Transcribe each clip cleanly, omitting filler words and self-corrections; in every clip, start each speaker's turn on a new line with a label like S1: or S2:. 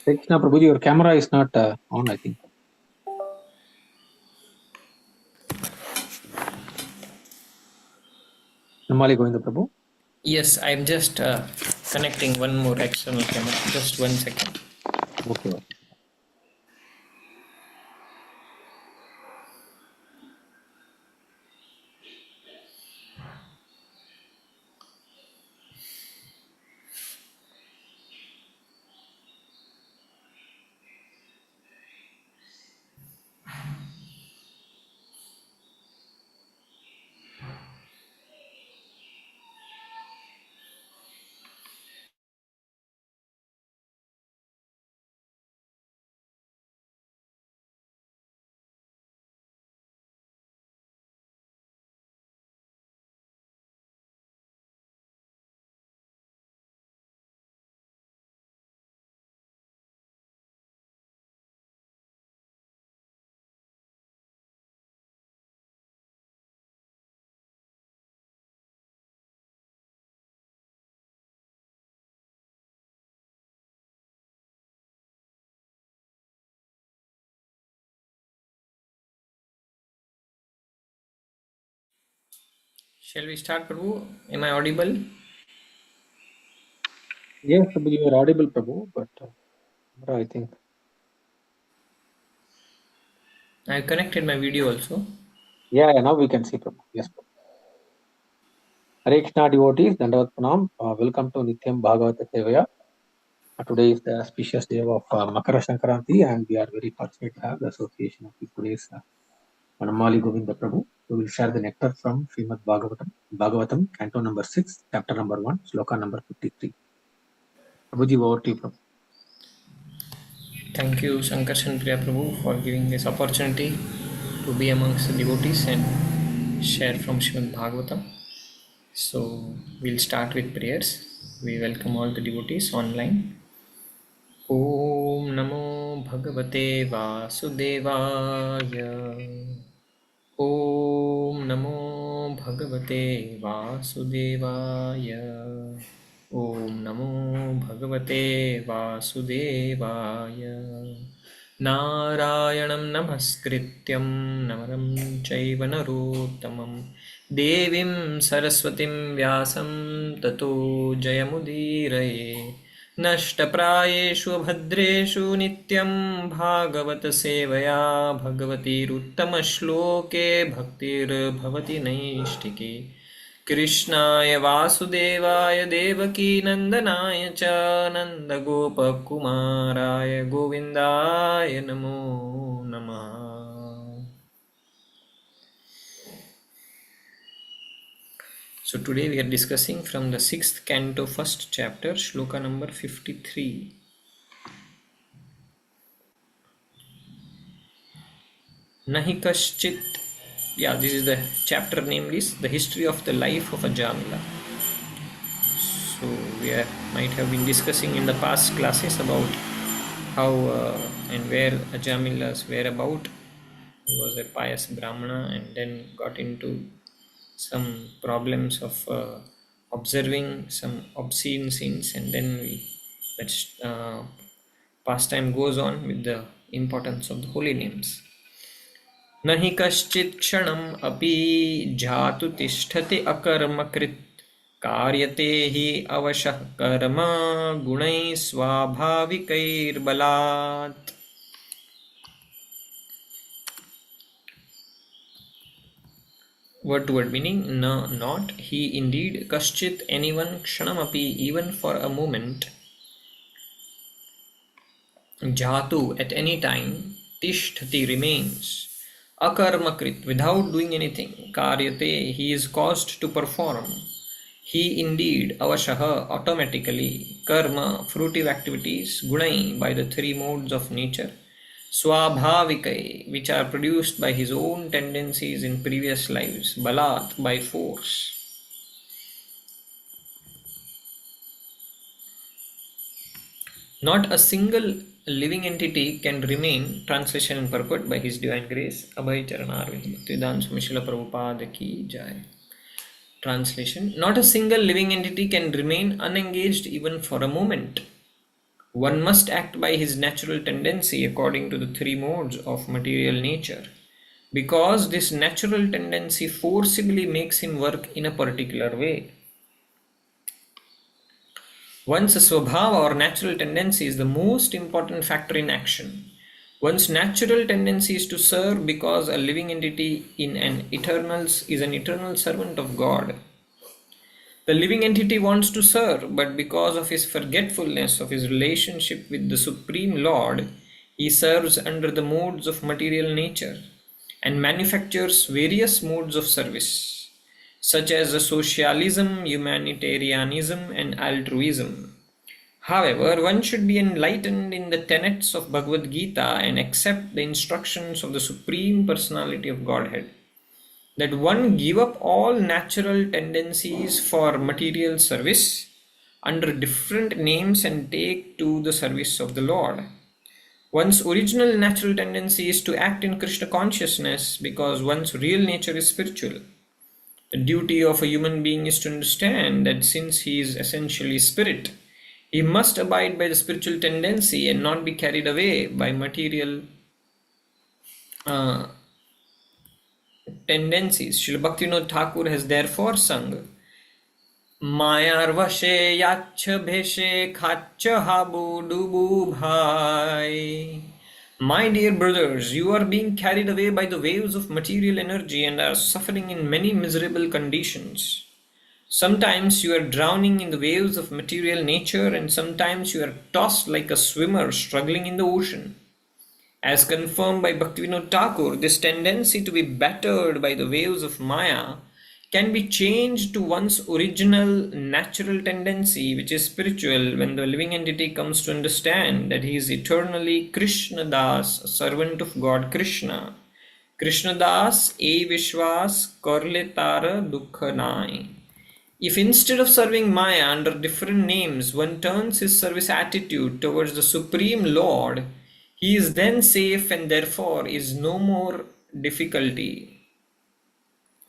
S1: Krishna Prabhuji, your camera is not on, I think. Vanamali Govinda Prabhu.
S2: Yes, I'm just connecting one more external camera. Just 1 second.
S1: Okay.
S2: Shall we start, Prabhu? Am I audible?
S1: Yes, Prabhu, you are audible, Prabhu, but I think.
S2: I connected my video also.
S1: Yeah, now we can see, Prabhu. Yes, Prabhu. Hare Krishna devotees, Dandavat Pranam. Welcome to Nityam Bhagavata Sevaya. Today is the auspicious day of Makara Sankranti, and we are very fortunate to have the association of today's Vanamali Govinda Prabhu, who will share the nectar from Srimad Bhagavatam, Canto number 6, chapter number 1, Sloka number 53. Prabhuji, over to you, Prabhu.
S2: Thank you, Sankarshan Priya Prabhu, for giving this opportunity to be amongst the devotees and share from Srimad Bhagavatam. So, we'll start with prayers. We welcome all the devotees online. Om Namo Bhagavate Vasudevaya. ॐ नमो भगवते वासुदेवाय ॐ नमो भगवते वासुदेवाय नारायणं नमस्कृत्यं नरं चैव नरोत्तमं देवीं सरस्वतीं व्यासं ततो जयमुदीरये नष्टप्रायेषु भद्रेषु नित्यं भागवतसेवया भगवतीरुत्तमश्लोके भक्तिर्भवति नैष्टिके कृष्णाय वासुदेवाय देवकीनन्दनाय च नन्दगोपकुमाराय गोविन्दाय नमो नमः। So today we are discussing from the 6th canto, 1st chapter, shloka number 53. Nahi kaschit. Yeah, this is the chapter name is the history of the life of a Jamila. So might have been discussing in the past classes about how and where Ajamilas were about. He was a pious Brahmana and then got into some problems of observing some obscene scenes, and then that pastime goes on with the importance of the holy names. नहि कश्चित् क्षणम् अपि जातु तिष्ठति अकर्मकृत् कार्यते हि अवशः कर्म गुणैः स्वाभाविकैर्बलात्. Word to word meaning, no, not he indeed, kaschit, anyone, kshanamapi, even for a moment, jatu, at any time, tishtati, remains, akarmakrit, without doing anything, karyate, he is caused to perform, he indeed, avashaha, automatically, karma, fruitive activities, gunai, by the three modes of nature, swabhavikai, which are produced by his own tendencies in previous lives, balat, by force. Not a single living entity can remain, translation and purport by His Divine Grace, Abhay Charanarvind Bhaktivedanta Swami Srila Prabhupada ki jai. Translation: not a single living entity can remain unengaged even for a moment. One must act by his natural tendency according to the three modes of material nature, because this natural tendency forcibly makes him work in a particular way. One's swabhava or natural tendency is the most important factor in action. One's natural tendency is to serve because a living entity is an eternal servant of God. The living entity wants to serve, but because of his forgetfulness of his relationship with the Supreme Lord, he serves under the modes of material nature and manufactures various modes of service, such as socialism, humanitarianism, and altruism. However, one should be enlightened in the tenets of Bhagavad Gita and accept the instructions of the Supreme Personality of Godhead, that one give up all natural tendencies for material service under different names and take to the service of the Lord. One's original natural tendency is to act in Krishna consciousness because one's real nature is spiritual. The duty of a human being is to understand that since he is essentially spirit, he must abide by the spiritual tendency and not be carried away by material uh, tendencies. Srila Bhaktivinoda Thakur has therefore sung, मायार वशे याच्छ भेषे खाच्च हाबू डूबू bhai. My dear brothers, you are being carried away by the waves of material energy and are suffering in many miserable conditions. Sometimes you are drowning in the waves of material nature, and sometimes you are tossed like a swimmer struggling in the ocean. As confirmed by Bhaktivinoda Thakur, this tendency to be battered by the waves of Maya can be changed to one's original natural tendency, which is spiritual, when the living entity comes to understand that he is eternally Krishna Das, a servant of God Krishna. Krishna Das e Vishwas Korle Tara Dukha Nai. If instead of serving Maya under different names, one turns his service attitude towards the Supreme Lord, he is then safe and therefore is no more difficulty.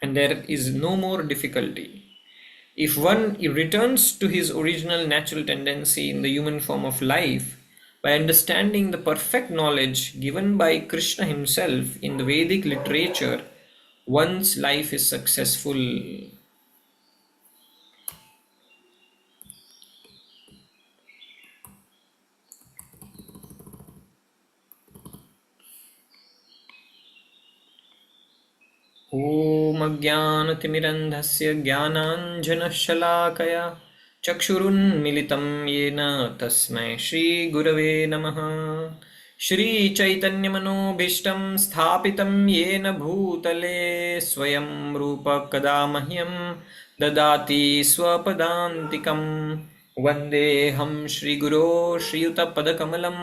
S2: And there is no more difficulty. If one returns to his original natural tendency in the human form of life, by understanding the perfect knowledge given by Krishna himself in the Vedic literature, one's life is successful. ॐ अज्ञानतिमिरन्धस्य ज्ञानाञ्जनशलाकया चक्षुरुन्मिलितं येन तस्मै श्रीगुरवे नमः। श्रीचैतन्यमनोभीष्टं स्थापितं येन भूतले स्वयं रूप कदा मह्यं ददाति स्वपदान्तिकम्। वन्देऽहं श्रीगुरो श्रीयुतपदकमलं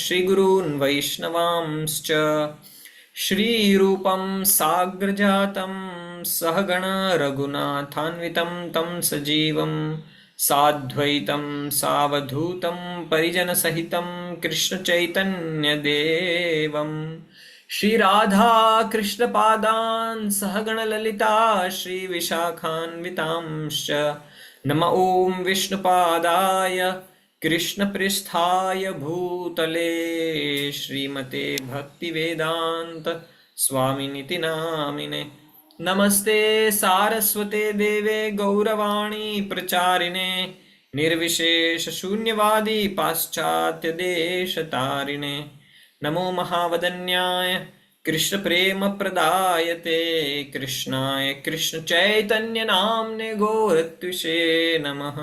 S2: श्रीगुरून् वैष्णवांश्च श्रीरूपं साग्रजातं सहगण रघुनाथान्वितं तं सजीवं साद्वैतं सावधूतं परिजनसहितं कृष्णचैतन्यदेवं श्रीराधा कृष्णपादान् सहगणललिता श्रीविशाखान्वितांश्च नम ॐ विष्णुपादाय कृष्णपृष्ठाय भूतले श्रीमते भक्तिवेदान्त स्वामिनिति नामिने। नमस्ते सारस्वते देवे गौरवाणी प्रचारिणे निर्विशेषशून्यवादी पाश्चात्यदेशतारिणे। नमो महावदन्याय कृष्णप्रेमप्रदायते कृष्णाय कृष्णचैतन्यनाम्ने घोरत्विषे नमः।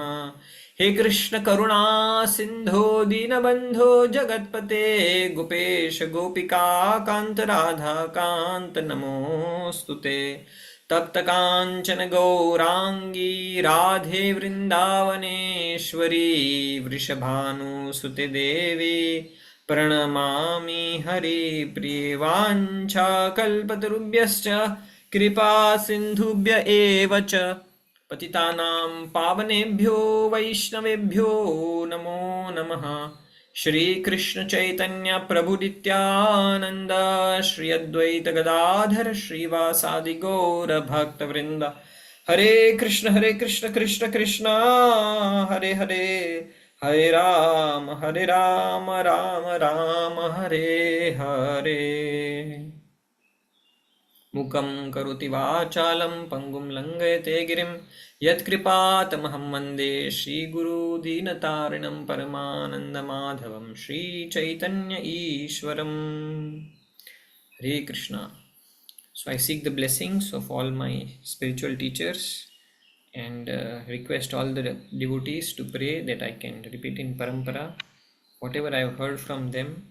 S2: हे कृष्ण करुणा सिंधो दीनबंधो जगतपते गोपेश गोपिका कांत राधा कांत नमोस्तुते। तप्त कांचन गौरांगी राधे वृंदावनेश्वरी वृषभानुसुते देवी प्रणमामि हरिप्रिये। वाञ्छाकल्पतरुभ्यश्च कृपा सिन्धुभ्य एव च पतितानां पावनेभ्यो वैष्णवेभ्यो नमो नमः। श्रीकृष्ण चैतन्य प्रभु नित्यानंद श्री अद्वैत गदाधर श्रीवासादि गौर भक्तवृंद। हरे Krishna Krishna Krishna Hare Hare Hare Ram, Ram Ram, Hare Hare. मुकं करोति वाचालं पङ्गुं लङ्घयते गिरिं यत्कृपातमहं वन्दे श्रीगुरुदीनतारिणं परमानन्दमाधवं Sri Chaitanya ईश्वरम्. Hare Krishna. So I seek the blessings of all my spiritual teachers and request all the devotees to pray that I can repeat in parampara whatever I have heard from them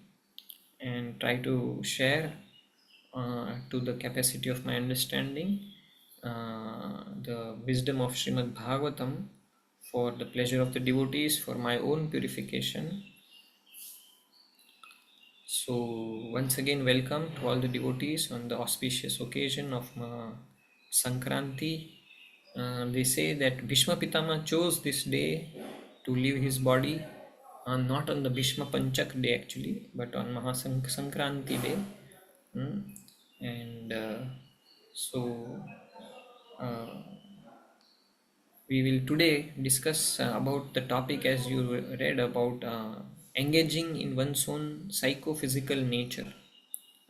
S2: and try to share to the capacity of my understanding the wisdom of Srimad Bhagavatam for the pleasure of the devotees, for my own purification. So, once again, welcome to all the devotees on the auspicious occasion of Sankranti. They say that Bhishma Pitama chose this day to leave his body, not on the Bhishma Panchak day actually, but on Sankranti day. Mm. And so, uh, we will today discuss about the topic as you read about engaging in one's own psychophysical nature.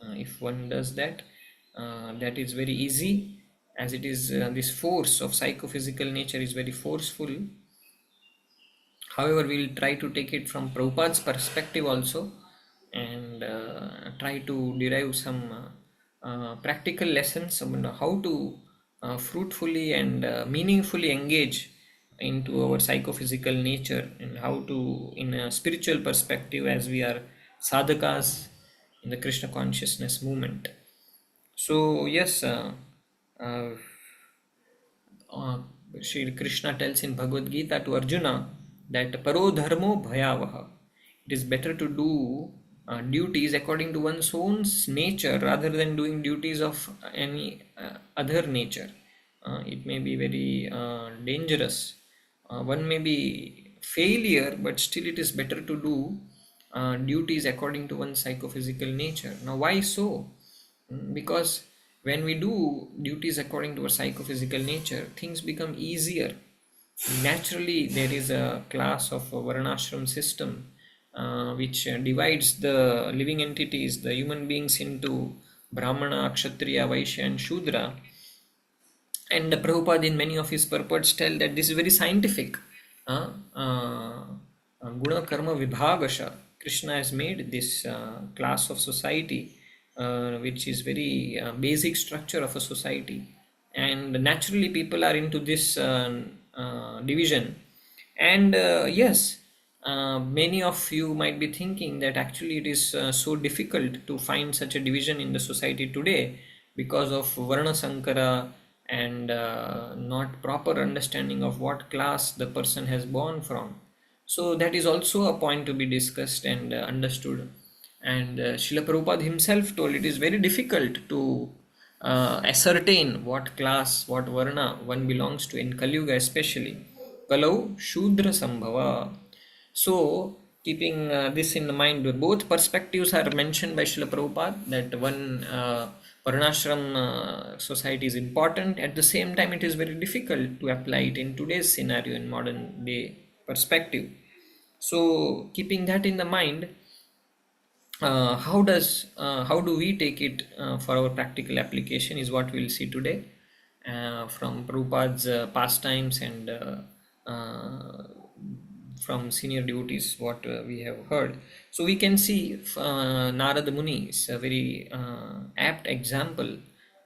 S2: If one does that, that is very easy, as it is this force of psychophysical nature is very forceful. However, we'll try to take it from Prabhupada's perspective also and try to derive some practical lessons on how to fruitfully and meaningfully engage into our psychophysical nature and how to, in a spiritual perspective, as we are sadhakas in the Krishna consciousness movement. So, yes, uh, uh, Sri Krishna tells in Bhagavad Gita to Arjuna that paro dharmo bhayavaha. It is better to do duties according to one's own nature rather than doing duties of any other nature. It may be very dangerous. One may be failure, but still it is better to do duties according to one's psychophysical nature. Now, why so? Because when we do duties according to our psychophysical nature, things become easier. Naturally, there is a class of a varnashram system which divides the living entities, the human beings, into Brahmana, Kshatriya, Vaishya, and Shudra. And Prabhupada, in many of his purports, tell that this is very scientific. Guna Karma Vibhagasha. Krishna has made this class of society, which is very basic structure of a society. And naturally, people are into this division. And yes, many of you might be thinking that actually it is so difficult to find such a division in the society today because of Varna Sankara and not proper understanding of what class the person has born from. So that is also a point to be discussed and understood. And Srila Prabhupada himself told it is very difficult to ascertain what class, what Varna one belongs to in Kali Yuga especially. Kalau Shudra Sambhava. So, keeping this in mind, both perspectives are mentioned by Srila Prabhupada that one Varnashram society is important. At the same time, it is very difficult to apply it in today's scenario in modern day perspective. So, keeping that in the mind, how do we take it for our practical application is what we'll see today from Prabhupada's pastimes and from senior devotees what we have heard. So we can see Narada Muni is a very apt example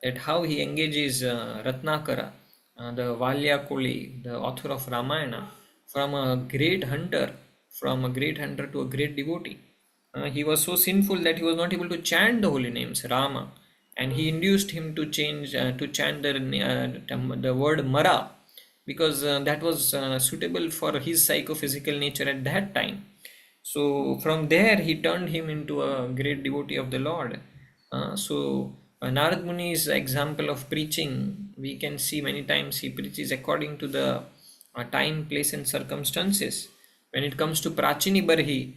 S2: that how he engages Ratnakara, the Valya Koli, the author of Ramayana, from a great hunter, to a great devotee. He was so sinful that he was not able to chant the holy names Rama, and he induced him to change to chant the word Mara because that was suitable for his psychophysical nature at that time. So from there he turned him into a great devotee of the Lord. Narad Muni's example of preaching, we can see many times he preaches according to the time, place, and circumstances. When it comes to Prachini Barhi,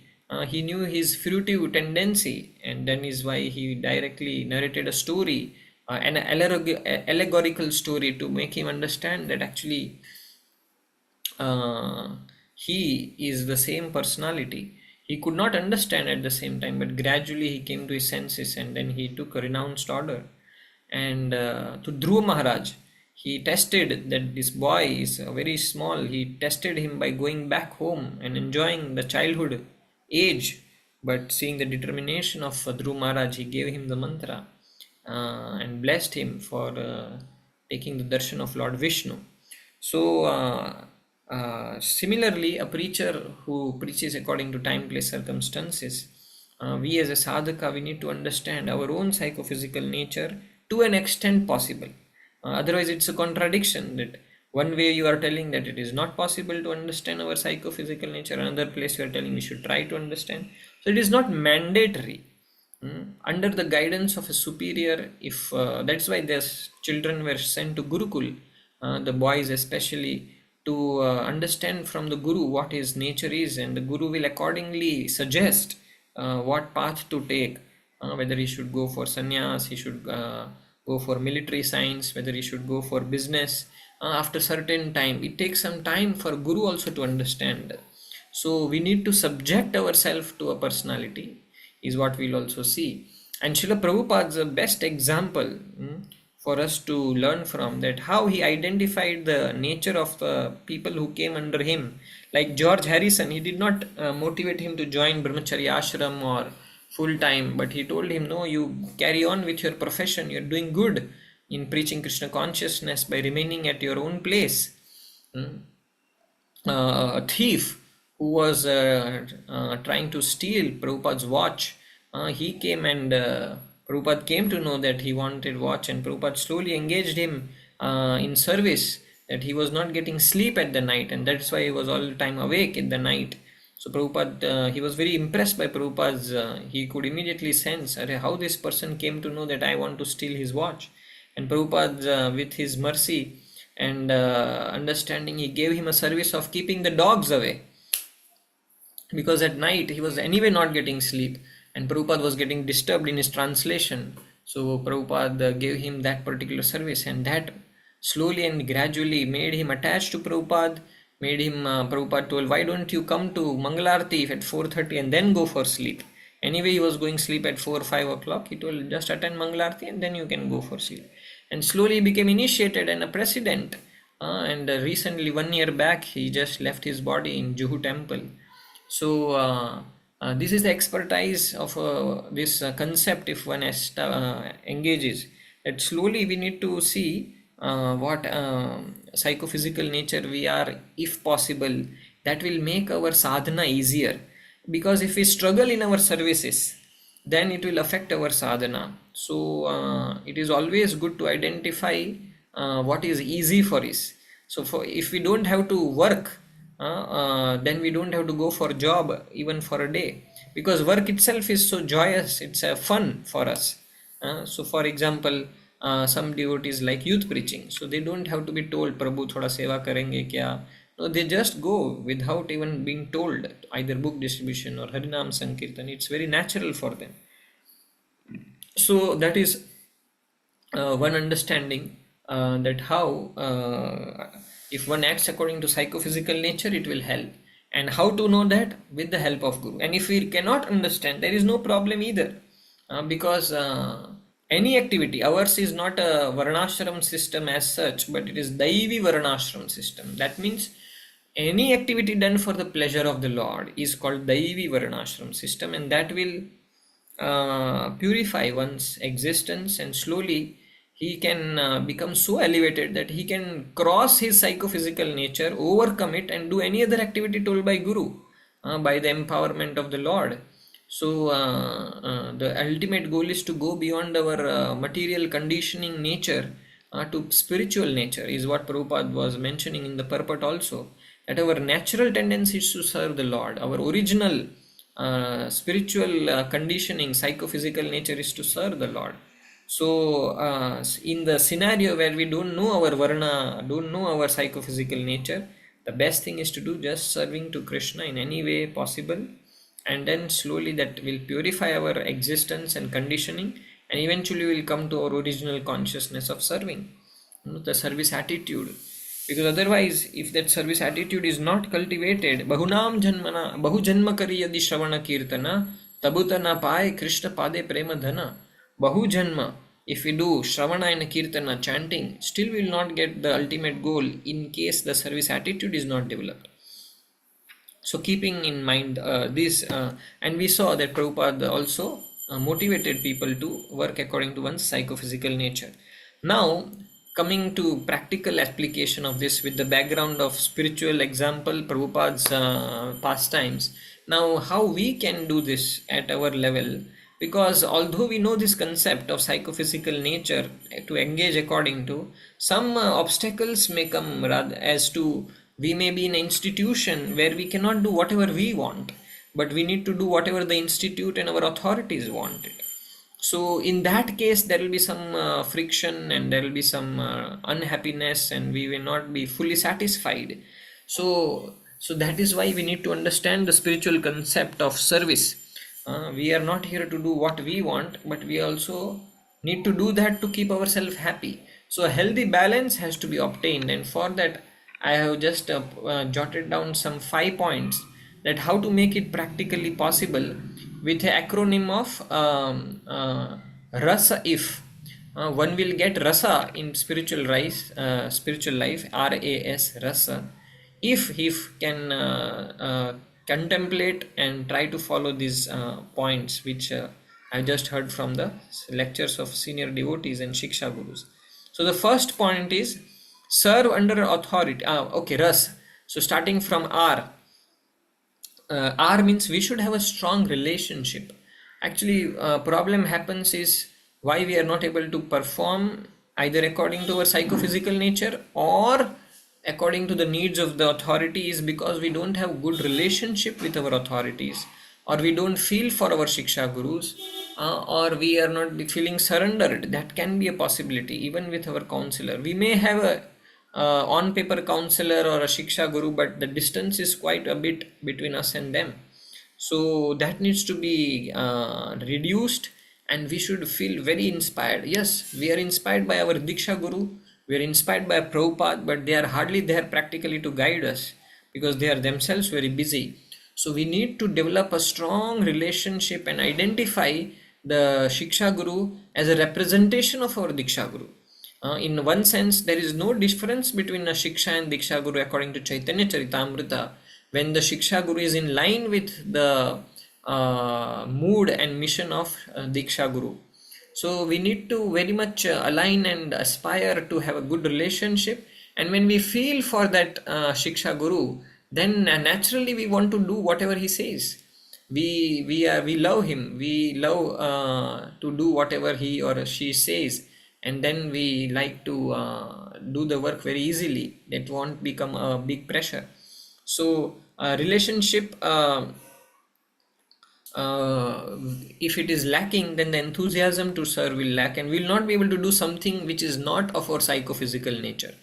S2: he knew his fruitive tendency, and then is why he directly narrated a story, an allegorical story to make him understand that actually uh, he is the same personality. He could not understand at the same time, but gradually he came to his senses and then he took a renounced order. And to Dhruv Maharaj, he tested that this boy is very small. He tested him by going back home and enjoying the childhood age. But seeing the determination of Dhruv Maharaj, he gave him the mantra and blessed him for taking the darshan of Lord Vishnu. So, similarly, a preacher who preaches according to time, place, circumstances, we as a sadhaka, we need to understand our own psychophysical nature to an extent possible. Otherwise, it's a contradiction that one way you are telling that it is not possible to understand our psychophysical nature, another place you are telling we should try to understand. So, it is not mandatory. Under the guidance of a superior, if that's why these children were sent to Gurukul, the boys especially, to understand from the Guru what his nature is, and the Guru will accordingly suggest what path to take, whether he should go for sannyas, he should go for military science, whether he should go for business. After certain time, it takes some time for Guru also to understand. So we need to subject ourselves to a personality, is what we'll also see. And Srila Prabhupada's the best example for us to learn from, that how he identified the nature of the people who came under him. Like George Harrison, he did not motivate him to join Brahmacharya ashram or full time, but he told him, no, you carry on with your profession, you're doing good in preaching Krishna consciousness by remaining at your own place. A thief who was trying to steal Prabhupada's watch, he came and Prabhupada came to know that he wanted watch, and Prabhupada slowly engaged him in service, that he was not getting sleep at the night, and that's why he was all the time awake in the night. So Prabhupada, he was very impressed by Prabhupada's, he could immediately sense how this person came to know that I want to steal his watch. And Prabhupada, with his mercy and understanding, he gave him a service of keeping the dogs away, because at night he was anyway not getting sleep and Prabhupada was getting disturbed in his translation. So Prabhupada gave him that particular service, and that slowly and gradually made him attached to Prabhupada, made him, Prabhupada told, why don't you come to Mangalarti at 4:30 and then go for sleep? Anyway, he was going sleep at 4 5 o'clock. He told, just attend Mangalarti and then you can go for sleep. And slowly he became initiated and a president. And recently, 1 year back, he just left his body in Juhu temple. So this is the expertise of this concept. If one engages, that slowly we need to see what psychophysical nature we are, if possible. That will make our sadhana easier, because if we struggle in our services, then it will affect our sadhana. So it is always good to identify what is easy for us. So for if we don't have to work, then we don't have to go for job even for a day, because work itself is so joyous, it's a fun for us. So for example, some devotees like youth preaching, so they don't have to be told Prabhu thoda seva karenge kya. No, they just go without even being told, either book distribution or harinam sankirtan. It's very natural for them. So that is one understanding, that how if one acts according to psychophysical nature, it will help. And how to know that? With the help of Guru. And if we cannot understand, there is no problem either, because any activity, ours is not a varnashram system as such, but it is Daivi varnashram system. That means any activity done for the pleasure of the Lord is called Daivi varnashram system, and that will purify one's existence, and slowly he can become so elevated that he can cross his psychophysical nature, overcome it, and do any other activity told by Guru by the empowerment of the Lord. So the ultimate goal is to go beyond our material conditioning nature to spiritual nature, is what Prabhupada was mentioning in the purport also, that our natural tendency is to serve the Lord. Our original spiritual conditioning, psychophysical nature is to serve the Lord. So in the scenario where we don't know our varna, don't know our psychophysical nature, the best thing is to do just serving to Krishna in any way possible, and then slowly that will purify our existence and conditioning, and eventually we'll come to our original consciousness of serving, the service attitude. because otherwise if that service attitude is not cultivated, bahunam janmana bahu janma kari yadi shravana kirtana tabuta na paye krishna pade prema dhana. Bahu janma, if we do shravana and kirtana chanting, still we will not get the ultimate goal in case the service attitude is not developed. So keeping in mind this, and we saw that Prabhupada also motivated people to work according to one's psychophysical nature. Now, coming to practical application of this with the background of spiritual example, Prabhupada's pastimes. Now, how we can do this at our level? Because although we know this concept of psychophysical nature to engage according to, some obstacles may come rather as to we may be in an institution where we cannot do whatever we want, but we need to do whatever the institute and our authorities wanted. So in that case there will be some friction, and there will be some unhappiness, and we will not be fully satisfied. So that is why we need to understand the spiritual concept of service. We are not here to do what we want, but we also need to do that to keep ourselves happy. So a healthy balance has to be obtained, and for that I have just jotted down some 5 points that how to make it practically possible with an acronym of rasa. If one will get rasa in spiritual life, ras, rasa, if can contemplate and try to follow these points which I just heard from the lectures of senior devotees and shiksha gurus. So the first point is serve under authority. Okay, ras. So starting from R means we should have a strong relationship. Actually, problem happens is why we are not able to perform either according to our psychophysical nature or according to the needs of the authority is because we don't have good relationship with our authorities, or we don't feel for our shiksha gurus, or we are not feeling surrendered. That can be a possibility. Even with our counselor, we may have a on paper counselor or a shiksha guru, but the distance is quite a bit between us and them. So that needs to be reduced, and we should feel very inspired. Yes, we are inspired by our diksha guru, we are inspired by Prabhupada, but they are hardly there practically to guide us because they are themselves very busy. So we need to develop a strong relationship and identify the shiksha guru as a representation of our diksha guru. In one sense, there is no difference between a Shiksha and Diksha Guru according to Chaitanya Charitamrita. When the Shiksha Guru is in line with the mood and mission of Diksha Guru. So we need to very much align and aspire to have a good relationship. And when we feel for that Shiksha Guru, then naturally we want to do whatever he says. We love him. We love to do whatever he or she says, and then we like to do the work very easily. That won't become a big pressure. So relationship, if it is lacking, then the enthusiasm to serve will lack, and we will not be able to do something which is not of our psychophysical nature.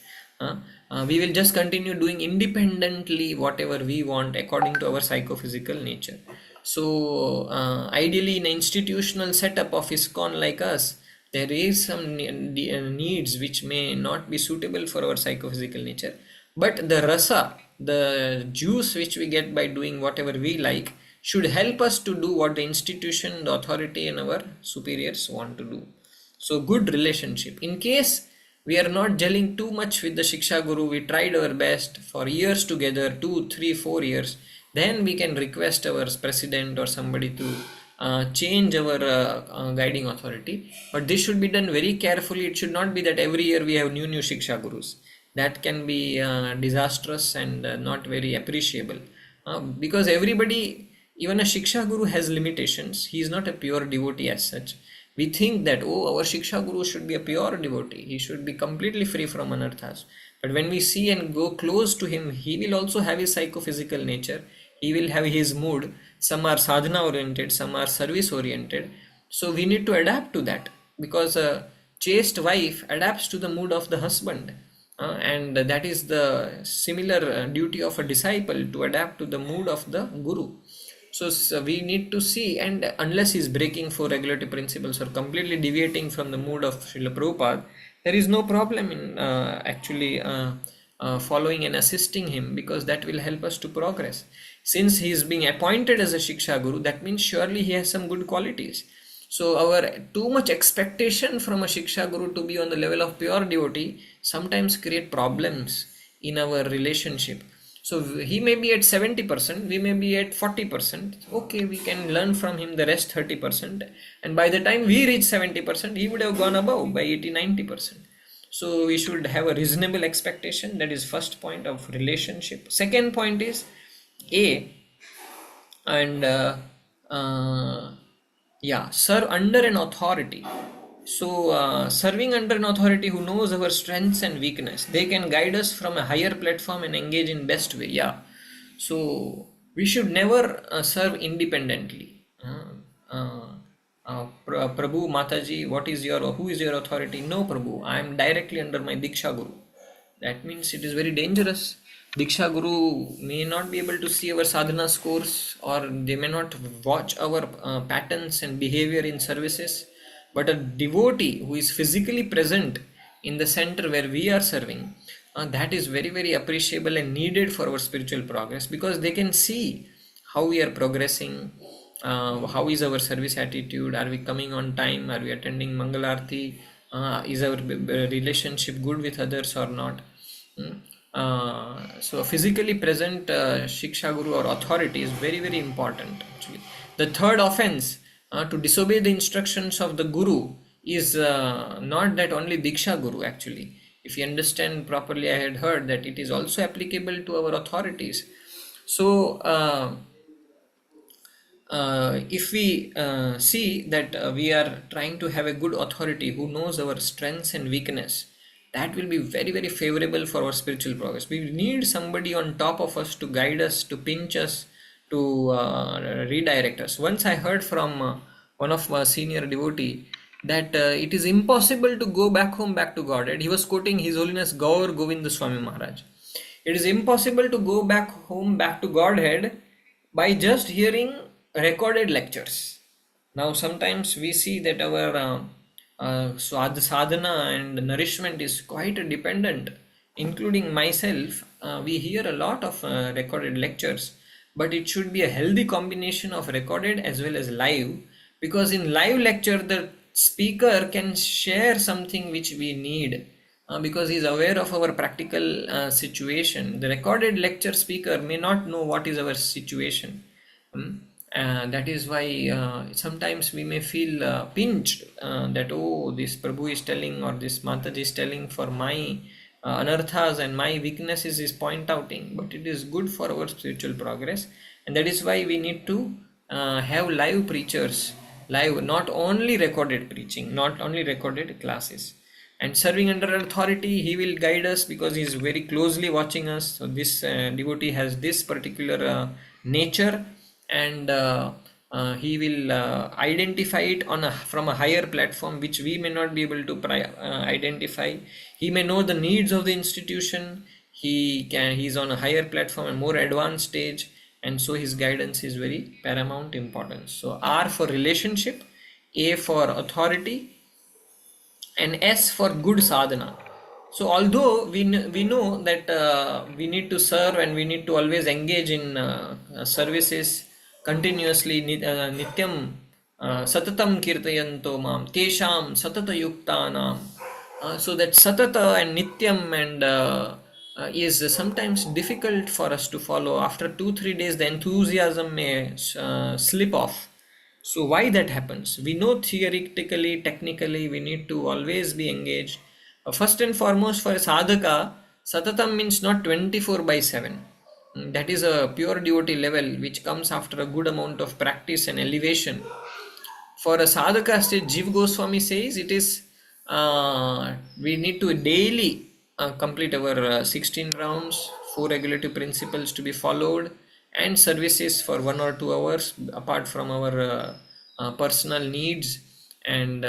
S2: We will just continue doing independently whatever we want according to our psychophysical nature. So ideally, in an institutional setup of ISKCON like us, there is some needs which may not be suitable for our psychophysical nature, but the rasa, the juice which we get by doing whatever we like, should help us to do what the institution, the authority, and our superiors want to do. So good relationship. In case we are not gelling too much with the shiksha guru, we tried our best for years together, 2 3 4 years, then we can request our president or somebody to change our guiding authority. But this should be done very carefully. It should not be that every year we have new shiksha gurus. That can be disastrous and not very appreciable, because everybody, even a shiksha guru, has limitations. He is not a pure devotee as such. We think that, oh, our shiksha guru should be a pure devotee, he should be completely free from anarthas. But when we see and go close to him, he will also have his psychophysical nature, he will have his mood. Some are sadhana oriented, some are service oriented. So we need to adapt to that, because a chaste wife adapts to the mood of the husband, and that is the similar duty of a disciple, to adapt to the mood of the guru. So we need to see, and unless he is breaking four regulatory principles or completely deviating from the mood of Srila Prabhupada, there is no problem in actually following and assisting him, because that will help us to progress. Since he is being appointed as a Shiksha Guru, that means surely he has some good qualities. So our too much expectation from a Shiksha Guru to be on the level of pure devotee sometimes create problems in our relationship. So he may be at 70%, we may be at 40%. Okay, we can learn from him the rest 30%. And by the time we reach 70%, he would have gone above by 80-90%. So we should have a reasonable expectation. That is first point of relationship. Second point is a and uh, yeah, serve under an authority. So serving under an authority who knows our strengths and weakness, they can guide us from a higher platform and engage in best way. Yeah, so we should never serve independently. Prabhu, Mataji, what is your, who is your authority? No, Prabhu, I am directly under my Diksha Guru. That means it is very dangerous. Diksha Guru may not be able to see our sadhana scores, or they may not watch our patterns and behavior in services. But a devotee who is physically present in the center where we are serving, that is very, very appreciable and needed for our spiritual progress, because they can see how we are progressing, how is our service attitude, are we coming on time, are we attending Mangalarti, is our relationship good with others or not. Mm. So physically present Shiksha Guru or authority is very, very important actually. The third offense, to disobey the instructions of the Guru, is not that only Diksha Guru actually. If you understand properly, I had heard that it is also applicable to our authorities. So if we see that we are trying to have a good authority who knows our strengths and weakness, that will be very, very favorable for our spiritual progress. We need somebody on top of us to guide us, to pinch us, to redirect us. Once I heard from one of my senior devotee that it is impossible to go back home, back to Godhead. He was quoting His Holiness Gaur Govinda Swami Maharaj. It is impossible to go back home, back to Godhead by just hearing recorded lectures. Now, sometimes we see that our sadhana and nourishment is quite dependent, including myself. We hear a lot of recorded lectures, but it should be a healthy combination of recorded as well as live, because in live lecture, the speaker can share something which we need, because he is aware of our practical situation. The recorded lecture speaker may not know what is our situation. Mm. That is why sometimes we may feel pinched, that, oh, this Prabhu is telling or this Mataji is telling for my anarthas and my weaknesses is point outing, but it is good for our spiritual progress, and that is why we need to have live preachers, live, not only recorded preaching, not only recorded classes. And serving under authority, he will guide us because he is very closely watching us. So this devotee has this particular nature, and he will identify it on a, from a higher platform which we may not be able to identify. He may know the needs of the institution. He is on a higher platform and more advanced stage, and so his guidance is very paramount importance. So R for relationship, A for authority, and S for good sadhana. So although we know that we need to serve and we need to always engage in services continuously, Nityam satatam kirtayanto mam tesham satata yuktanam. So that satata and Nityam and is sometimes difficult for us to follow. After 2-3 days, the enthusiasm may slip off. So why that happens? We know theoretically, technically, we need to always be engaged. First and foremost, for a sadhaka, satatam means not 24 by 7. That is a pure devotee level which comes after a good amount of practice and elevation. For a sadhaka stage, Jiva Goswami says it is we need to daily complete our 16 rounds, 4 regulative principles to be followed, and services for 1 or 2 hours apart from our personal needs, and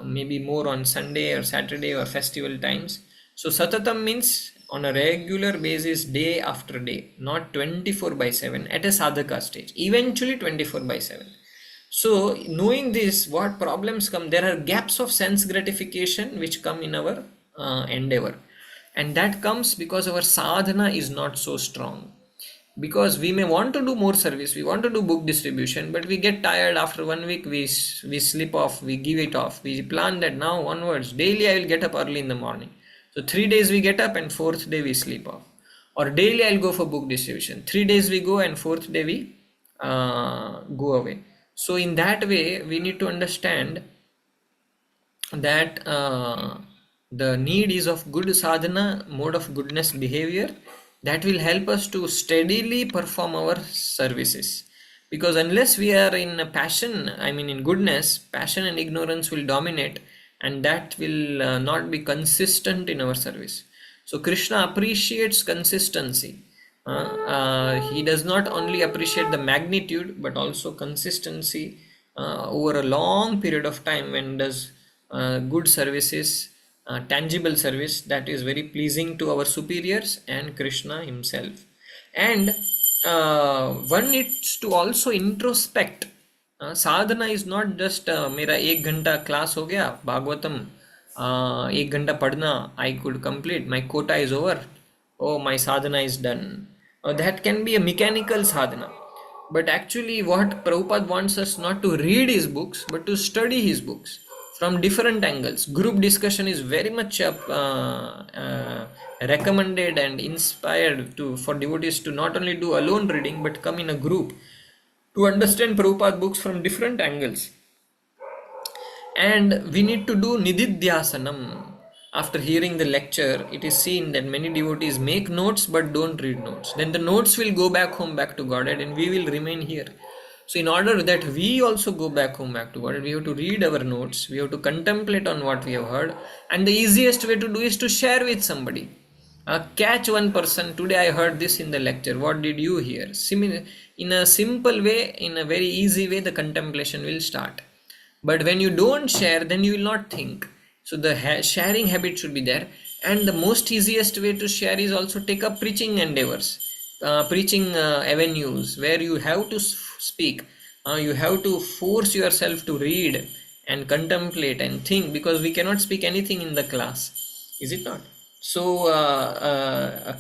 S2: maybe more on Sunday or Saturday or festival times. So Satatam means on a regular basis, day after day, not 24 by 7 at a sadhaka stage, eventually 24 by 7. So knowing this, what problems come? There are gaps of sense gratification which come in our endeavor. And that comes because our sadhana is not so strong. Because we may want to do more service, we want to do book distribution, but we get tired after 1 week, we slip off, we give it off. We plan that now onwards daily I will get up early in the morning. So 3 days we get up and fourth day we sleep off. Or daily I'll go for book distribution, 3 days we go and fourth day we go away. So in that way we need to understand that the need is of good sadhana, mode of goodness behavior, that will help us to steadily perform our services. Because unless we are in a passion, I mean in goodness, passion and ignorance will dominate, and that will not be consistent in our service. So Krishna appreciates consistency. He does not only appreciate the magnitude but also consistency over a long period of time when does good services, tangible service that is very pleasing to our superiors and Krishna himself. And one needs to also introspect. Sadhana is not just मेरा 1 घंटा class हो गया भागवतम, 1 घंटा पढ़ना, I could complete my quota is over, oh my sadhana is done. That can be a mechanical sadhana, but actually what Prabhupada wants us not to read his books but to study his books from different angles. Group discussion is very much recommended and inspired to for devotees to not only do alone reading but come in a group to understand Prabhupada books from different angles. And we need to do nididhyasanam. After hearing the lecture, it is seen that many devotees make notes but don't read notes. Then the notes will go back home, back to Godhead, and we will remain here. So, in order that we also go back home, back to Godhead, we have to read our notes, we have to contemplate on what we have heard, and the easiest way to do is to share with somebody. Catch one person, today I heard this in the lecture, what did you hear? Similar, in a simple way, in a very easy way, the contemplation will start. But when you don't share, then you will not think. So the sharing habit should be there. And the most easiest way to share is also take up preaching endeavors, preaching avenues where you have to speak. You have to force yourself to read and contemplate and think, because we cannot speak anything in the class, is it not? So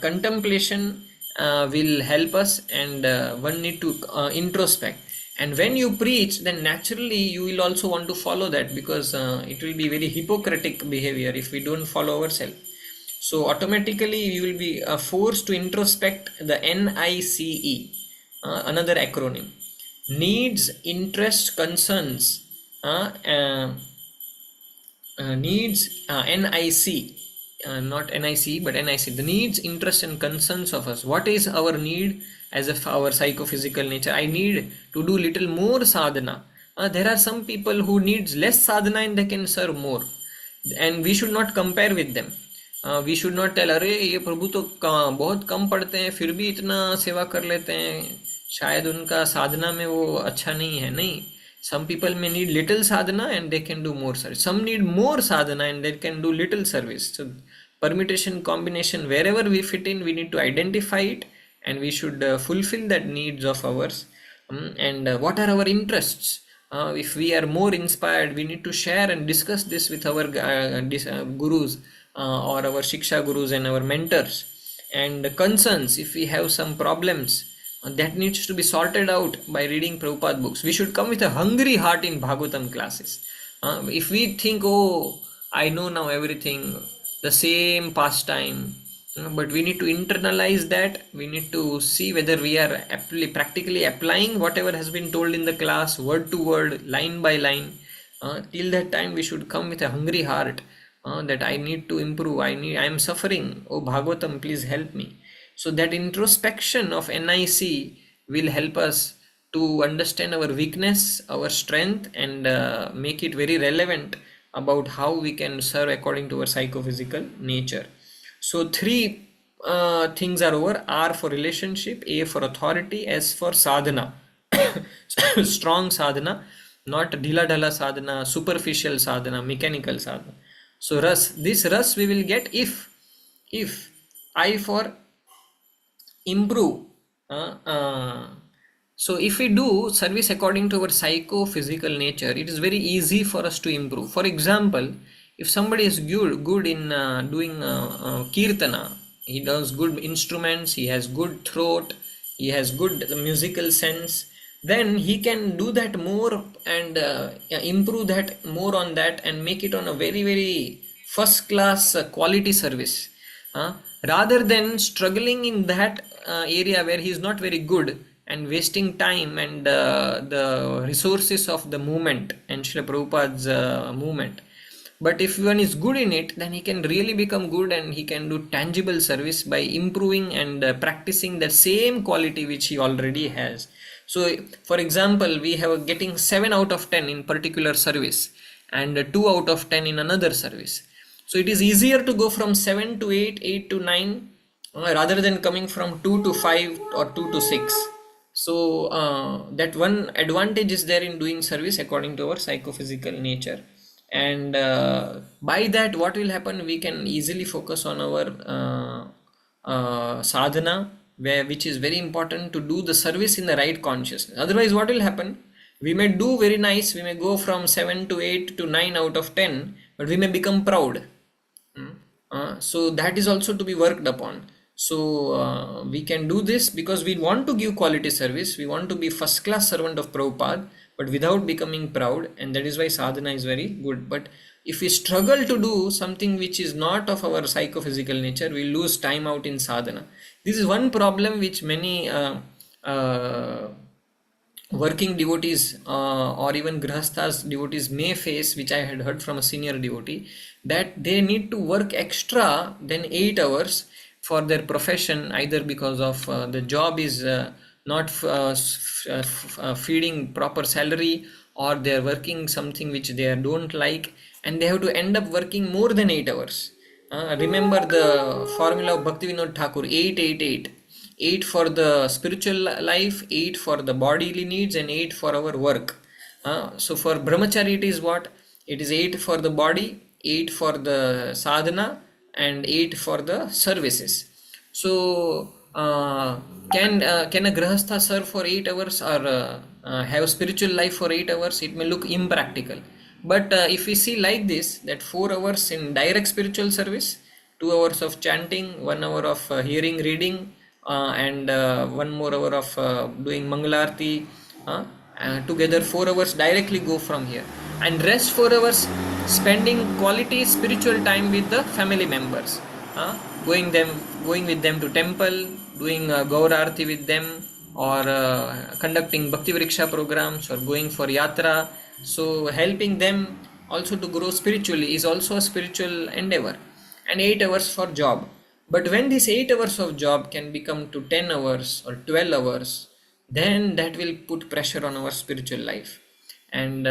S2: contemplation will help us, and one need to introspect. And when you preach, then naturally you will also want to follow that, because it will be very hypocritic behavior if we don't follow ourselves. So automatically you will be forced to introspect the NICE, another acronym: needs, interest, concerns, needs, NIC, not NIC but NIC, the needs, interests and concerns of us. What is our need as of our psychophysical nature? I need to do little more sadhana. There are some people who needs less sadhana and they can serve more, and we should not compare with them. We should not tell अरे ये प्रभु तो बहुत कम पढ़ते हैं फिर भी इतना सेवा कर लेते हैं, शायद उनका साधना में वो अच्छा नहीं है. नहीं, some people may need little sadhana and they can do more service. Some need more sadhana and they can do little service. So permutation, combination, wherever we fit in, we need to identify it, and we should fulfill that needs of ours. And what are our interests? If we are more inspired, we need to share and discuss this with our gurus, or our shiksha gurus and our mentors. And concerns, if we have some problems, that needs to be sorted out by reading Prabhupada books. We should come with a hungry heart in Bhagavatam classes. If we think, oh, I know now everything, the same pastime, but we need to internalize that. We need to see whether we are practically applying whatever has been told in the class, word to word, line by line. Till that time, we should come with a hungry heart, that I need to improve. I am suffering. Oh Bhagavatam, please help me. So that introspection of NIC will help us to understand our weakness, our strength, and make it very relevant about how we can serve according to our psychophysical nature. So 3 things are over: R for relationship, A for authority, S for sadhana. Strong sadhana, not dhila dhala sadhana, superficial sadhana, mechanical sadhana. So this ras we will get if I for improve. So if we do service according to our psychophysical nature, it is very easy for us to improve. For example, If somebody is good in doing kirtana, he does good instruments, he has good throat, he has good musical sense, then he can do that more and improve that more on that and make it on a very very first class quality service, uh, rather than struggling in that area where he is not very good and wasting time and the resources of the movement and Srila Prabhupada's movement. But if one is good in it, then he can really become good and he can do tangible service by improving and practicing the same quality which he already has. So for example, we have getting 7 out of 10 in particular service and 2 out of 10 in another service. So it is easier to go from 7 to 8, 8 to 9, rather than coming from 2 to 5 or 2 to 6. So that one advantage is there in doing service according to our psychophysical nature. And by that what will happen, we can easily focus on our sadhana, which is very important to do the service in the right consciousness. Otherwise what will happen, we may do very nice, we may go from 7 to 8 to 9 out of 10, but we may become proud. So that is also to be worked upon. So we can do this because we want to give quality service, we want to be first class servant of Prabhupada, but without becoming proud, and that is why sadhana is very good. But if we struggle to do something which is not of our psychophysical nature, we lose time out in sadhana. This is one problem which many uh, working devotees or even grahasthas devotees may face, which I had heard from a senior devotee, that they need to work extra than 8 hours for their profession, either because of the job is not feeding proper salary, or they are working something which they don't like, and they have to end up working more than 8 hours. Remember the formula of Bhakti Vinod Thakur: 8 8 8. 8 for the spiritual life, 8 for the bodily needs, and 8 for our work. So for brahmachari it is what? It is 8 for the body, 8 for the sadhana, and 8 for the services. So can a grahastha serve for 8 hours or have spiritual life for 8 hours? It may look impractical. But if we see like this, that 4 hours in direct spiritual service, 2 hours of chanting, 1 hour of hearing, reading, and 1 more hour of doing Mangalarti, together 4 hours directly go from here, and rest 4 hours spending quality spiritual time with the family members, uh, going with them to temple, doing Gaur Arti with them, or conducting Bhakti Vriksha programs, or going for yatra. So helping them also to grow spiritually is also a spiritual endeavor. And 8 hours for job. But when this 8 hours of job can become to 10 hours or 12 hours, then that will put pressure on our spiritual life. And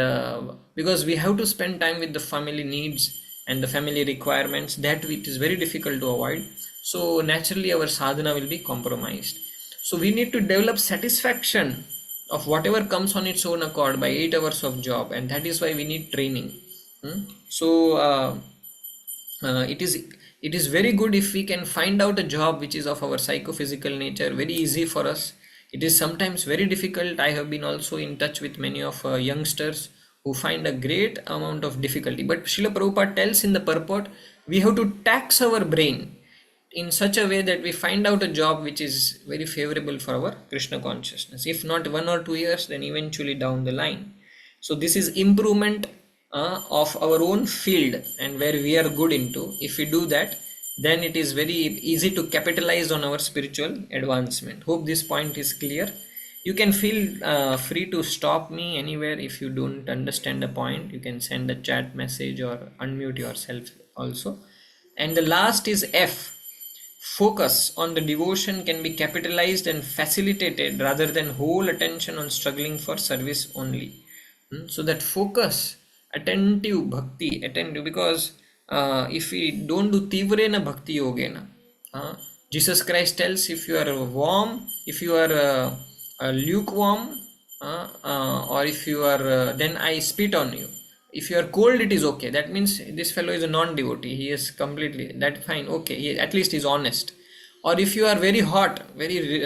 S2: because we have to spend time with the family needs and the family requirements, that it is very difficult to avoid. So naturally our sadhana will be compromised. So we need to develop satisfaction of whatever comes on its own accord by 8 hours of job, and that is why we need training. So it is very good if we can find out a job which is of our psychophysical nature, very easy for us. It is sometimes very difficult. I have been also in touch with many of youngsters who find a great amount of difficulty, but Srila Prabhupada tells in the purport, we have to tax our brain in such a way that we find out a job which is very favorable for our Krishna consciousness. If not 1 or 2 years, then eventually down the line. So this is improvement of our own field and where we are good into. If we do that, then it is very easy to capitalize on our spiritual advancement. Hope this point is clear. You can feel free to stop me anywhere if you don't understand the point. You can send a chat message or unmute yourself also. And the last is F. Focus on the devotion can be capitalized and facilitated rather than whole attention on struggling for service only. So that focus, attentive bhakti, attentive, because if we don't do tivrena bhakti yogena, Jesus Christ tells, if you are warm, if you are lukewarm, or if you are, then I spit on you. If you are cold, it is okay. That means this fellow is a non-devotee. He is completely, that fine, okay. He, at least he's honest. Or if you are very hot, very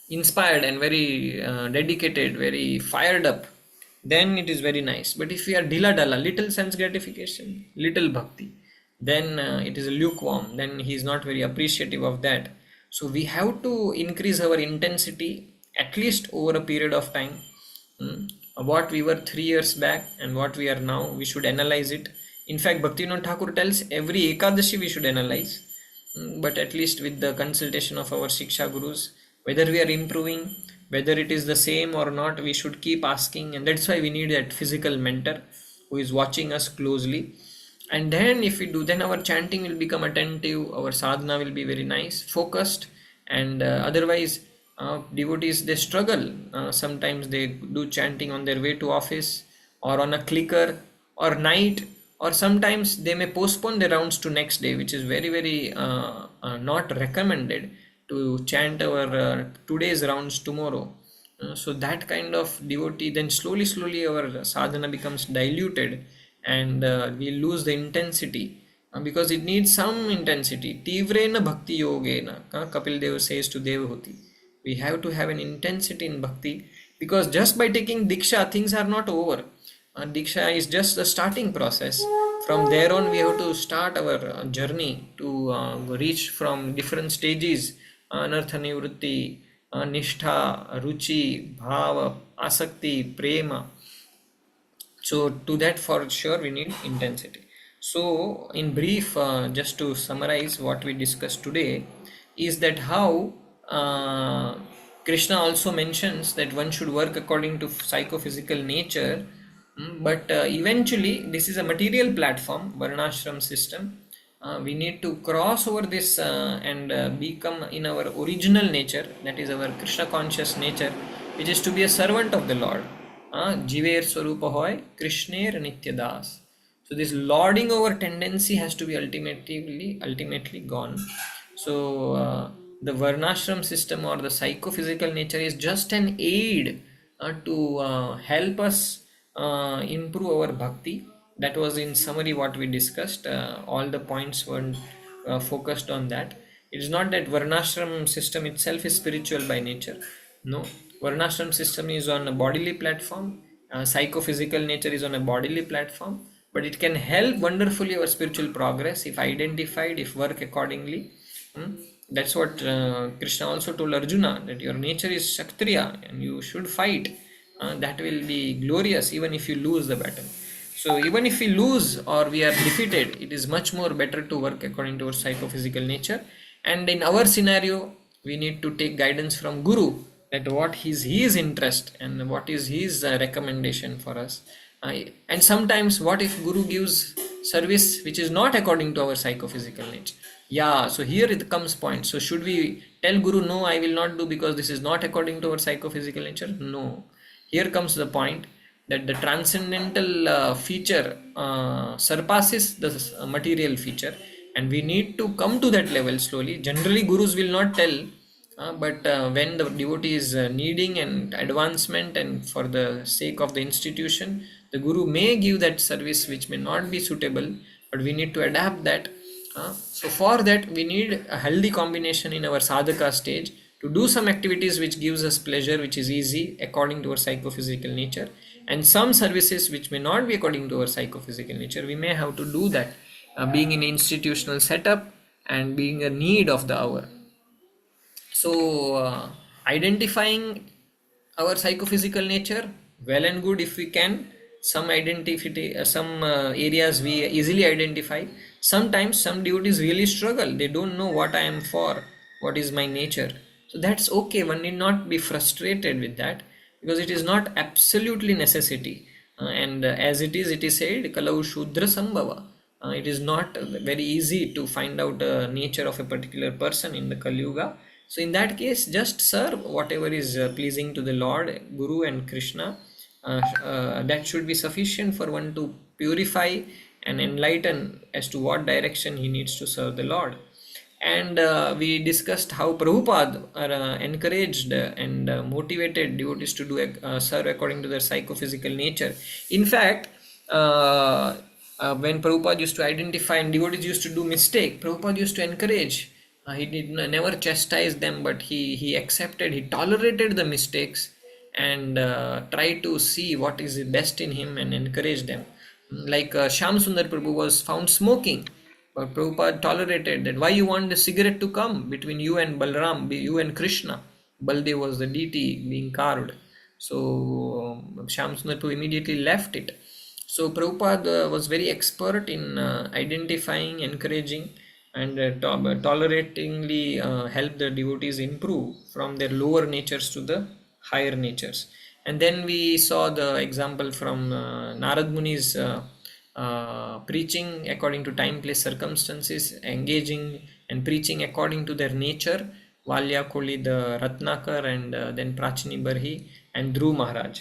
S2: inspired and very dedicated, very fired up, then it is very nice. But if we are dila dala, little sense gratification, little bhakti, then it is lukewarm, then he is not very appreciative of that. So we have to increase our intensity at least over a period of time. Mm. What we were 3 years back and what we are now, we should analyze it. In fact, Bhaktivinoda Thakur tells every Ekadashi we should analyze. But at least with the consultation of our Shiksha Gurus, whether we are improving, whether it is the same or not, we should keep asking. And that's why we need that physical mentor who is watching us closely. And then if we do, then our chanting will become attentive, our sadhana will be very nice, focused. And otherwise, devotees, they struggle. Sometimes they do chanting on their way to office, or on a clicker, or night, or sometimes they may postpone the rounds to next day, which is very very not recommended, to chant our today's rounds tomorrow. So that kind of devotee, then slowly our sadhana becomes diluted, and we lose the intensity, because it needs some intensity. Tivrena bhakti yogena, Kapil Dev says to Devahuti. We have to have an intensity in bhakti, because just by taking diksha, things are not over. Diksha is just the starting process. From there on, we have to start our journey to reach from different stages: anartha nivrutti, nishtha, ruchi, bhava, asakti, prema. So to that, for sure, we need intensity. So in brief, just to summarize what we discussed today, is that how Krishna also mentions that one should work according to psychophysical nature. But eventually this is a material platform, varnashram system. We need to cross over this and become in our original nature, that is our Krishna conscious nature, which is to be a servant of the Lord. Jiver Swarupa hoy, Krishner Nityadas. So this lording over tendency has to be ultimately gone. So the Varnashram system or the psychophysical nature is just an aid to help us improve our bhakti. That was in summary what we discussed. All the points were focused on that. It is not that Varnashram system itself is spiritual by nature. No, Varnashram system is on a bodily platform. Psychophysical nature is on a bodily platform, but it can help wonderfully our spiritual progress if identified, if work accordingly. That's what Krishna also told Arjuna, that your nature is Kshatriya and you should fight. That will be glorious even if you lose the battle. So even if we lose or we are defeated, it is much more better to work according to our psychophysical nature. And in our scenario, we need to take guidance from Guru, that what is his interest and what is his recommendation for us. And sometimes what if Guru gives service which is not according to our psychophysical nature? Yeah, so here it comes point. So should we tell Guru, no, I will not do because this is not according to our psychophysical nature? No. Here comes the point that the transcendental feature surpasses the material feature, and we need to come to that level slowly. Generally, gurus will not tell, but when the devotee is needing and advancement and for the sake of the institution, the guru may give that service which may not be suitable, but we need to adapt that. So for that, we need a healthy combination in our sadhaka stage to do some activities which gives us pleasure, which is easy according to our psychophysical nature, and some services which may not be according to our psychophysical nature. We may have to do that, being in institutional setup and being a need of the hour. So identifying our psychophysical nature, well and good if we can. Some identity, some areas we easily identify. Sometimes some devotees really struggle, they don't know what I am for, what is my nature. So that's okay, one need not be frustrated with that, because it is not absolutely necessity. And as it is said, kalau shudra sambhava. It is not very easy to find out the nature of a particular person in the Kali Yuga. So in that case, just serve whatever is pleasing to the Lord, Guru and Krishna. That should be sufficient for one to purify and enlighten as to what direction he needs to serve the Lord. And we discussed how Prabhupada encouraged and motivated devotees to do serve according to their psychophysical nature. In fact, when Prabhupada used to identify and devotees used to do mistake, Prabhupada used to encourage. He did never chastise them, but he accepted, he tolerated the mistakes, and try to see what is the best in him and encourage them. Like Sham Sundar Prabhu was found smoking, but Prabhupada tolerated that. Why you want the cigarette to come between you and Balram, you and Krishna? Baldev was the deity being carved. So Sham Sundar Prabhu immediately left it. So Prabhupada was very expert in identifying, encouraging, and toleratingly help the devotees improve from their lower natures to the higher natures. And then we saw the example from Narad Muni's preaching according to time, place, circumstances, engaging and preaching according to their nature. Valya Koli, the Ratnakar, and then Prachini Barhi and Dhruv Maharaj.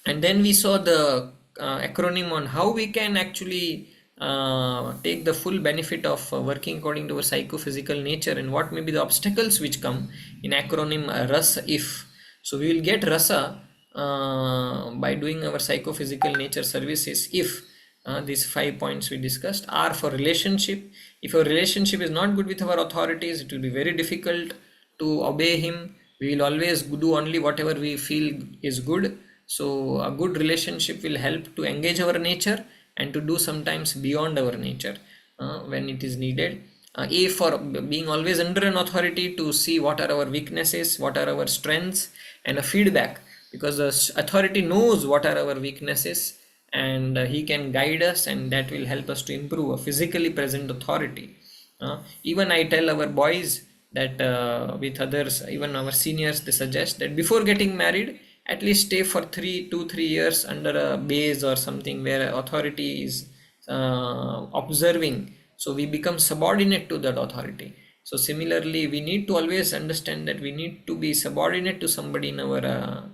S2: And then we saw the acronym on how we can actually take the full benefit of working according to our psychophysical nature, and what may be the obstacles which come in acronym rasa if. So we will get rasa by doing our psychophysical nature services if these 5 points we discussed are for relationship. If our relationship is not good with our authorities, it will be very difficult to obey him. We will always do only whatever we feel is good. So a good relationship will help to engage our nature and to do sometimes beyond our nature when it is needed. A for being always under an authority to see what are our weaknesses, what are our strengths, and a feedback, because the authority knows what are our weaknesses, and he can guide us, and that will help us to improve a physically present authority. Even I tell our boys that with others, even our seniors, they suggest that before getting married, at least stay for 3 years under a base or something where authority is observing, so we become subordinate to that authority. So similarly, we need to always understand that we need to be subordinate to somebody in our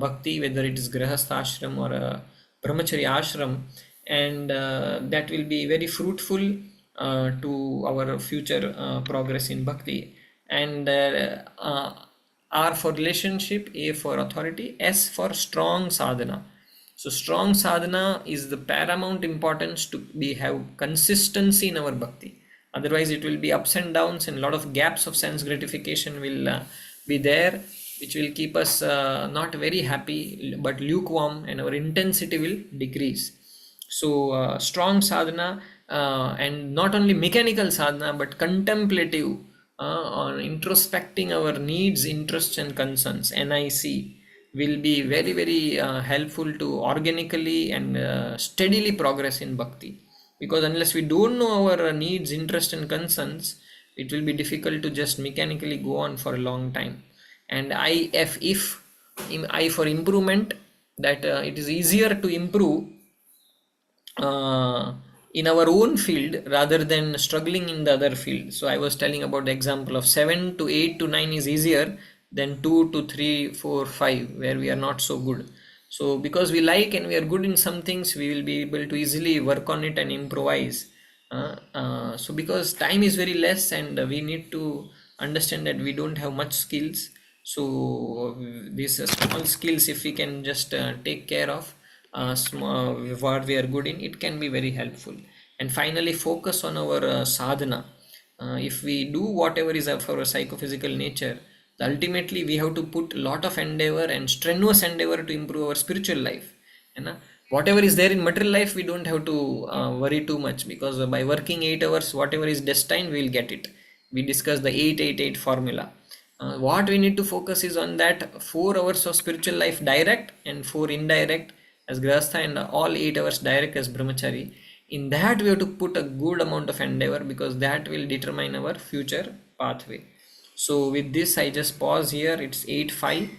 S2: bhakti, whether it is grahastha ashram or brahmacharya ashram, and that will be very fruitful to our future progress in bhakti. And R for relationship, A for authority, S for strong sadhana. So strong sadhana is the paramount importance to be have consistency in our bhakti. Otherwise, it will be ups and downs, and a lot of gaps of sense gratification will be there, which will keep us not very happy but lukewarm, and our intensity will decrease. So strong sadhana, and not only mechanical sadhana but contemplative, on introspecting our needs, interests, and concerns, NIC, will be very very helpful to organically and steadily progress in bhakti. Because unless we don't know our needs, interests, and concerns, it will be difficult to just mechanically go on for a long time. And if I for improvement, that it is easier to improve uh, in our own field rather than struggling in the other field. So I was telling about the example of 7 to 8 to 9 is easier than 2 to 3, 4, 5, where we are not so good. So because we like and we are good in some things, we will be able to easily work on it and improvise. So because time is very less, and we need to understand that we don't have much skills. So these small skills, if we can just take care of small, what we are good in, it can be very helpful. And finally, focus on our sadhana. If we do whatever is of our psychophysical nature, ultimately we have to put a lot of endeavor and strenuous endeavor to improve our spiritual life. You know, whatever is there in material life, we don't have to worry too much, because by working 8 hours, whatever is destined, we will get it. We discussed the 888 formula. What we need to focus is on that 4 hours of spiritual life direct, and 4 indirect as grahastha, and all 8 hours direct as brahmachari. In that we have to put a good amount of endeavor, because that will determine our future pathway. So with this, I just pause here. It's 8:05.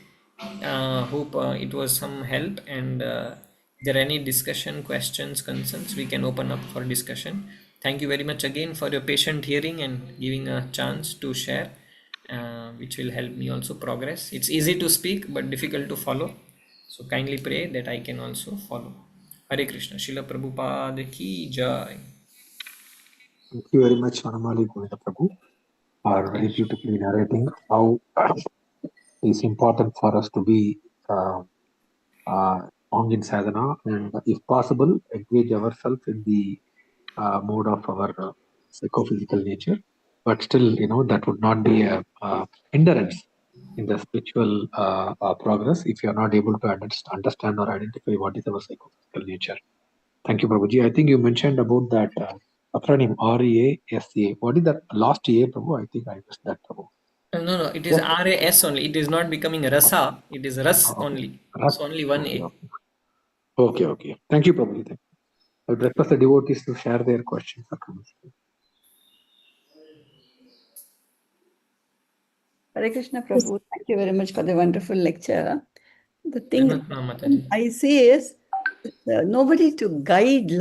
S2: Hope it was some help, and there are any discussion, questions, concerns, we can open up for discussion. Thank you very much again for your patient hearing and giving a chance to share, which will help me also progress. It's easy to speak but difficult to follow. So kindly pray that I can also follow. Hare Krishna. Srila Prabhupada ki jai.
S1: Thank you very much, Vanamali Govinda Prabhu, are very
S2: Yes.
S1: beautifully narrating how it's important for us to be uh, strong in sadhana, and if possible, engage ourselves in the mode of our psychophysical nature. But still, that would not be a hindrance in the spiritual progress if you are not able to understand or identify what is our psychophysical nature. Thank you, Prabhuji. I think you mentioned about that acronym RASA. What is that last A, Prabhu? I think I missed that, Prabhu.
S2: No, no, it is
S1: What?
S2: RAS only. It is not becoming Rasa. It is Ras
S1: Okay.
S2: only.
S1: Rat.
S2: So only one
S1: Okay,
S2: A.
S1: okay. Okay, okay. Thank you, Prabhuji. Thank you. I would request the devotees to share their questions or comments.
S3: Hare Krishna Prabhu, thank you very much for the wonderful lecture. The thing
S2: Janat Mataji.
S3: I see is nobody to guide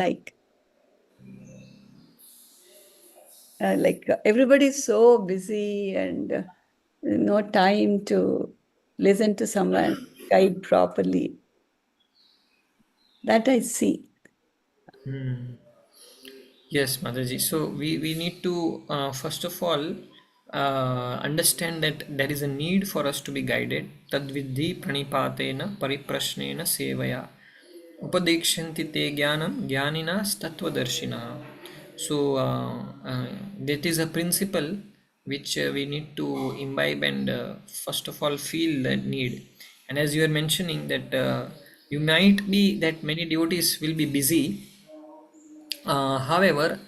S3: everybody's so busy and no time to listen to someone guide properly. That I see.
S2: Yes, Mataji. So we need to first of all understand that there is a need for us to be guided. Tadvidhi pranipatena pariprashnena sevaya. Upadekshanti te jnanam jnaninas tattvadarshina. So that is a principle which we need to imbibe and first of all feel that need. And as you are mentioning that you might be that many devotees will be busy. However,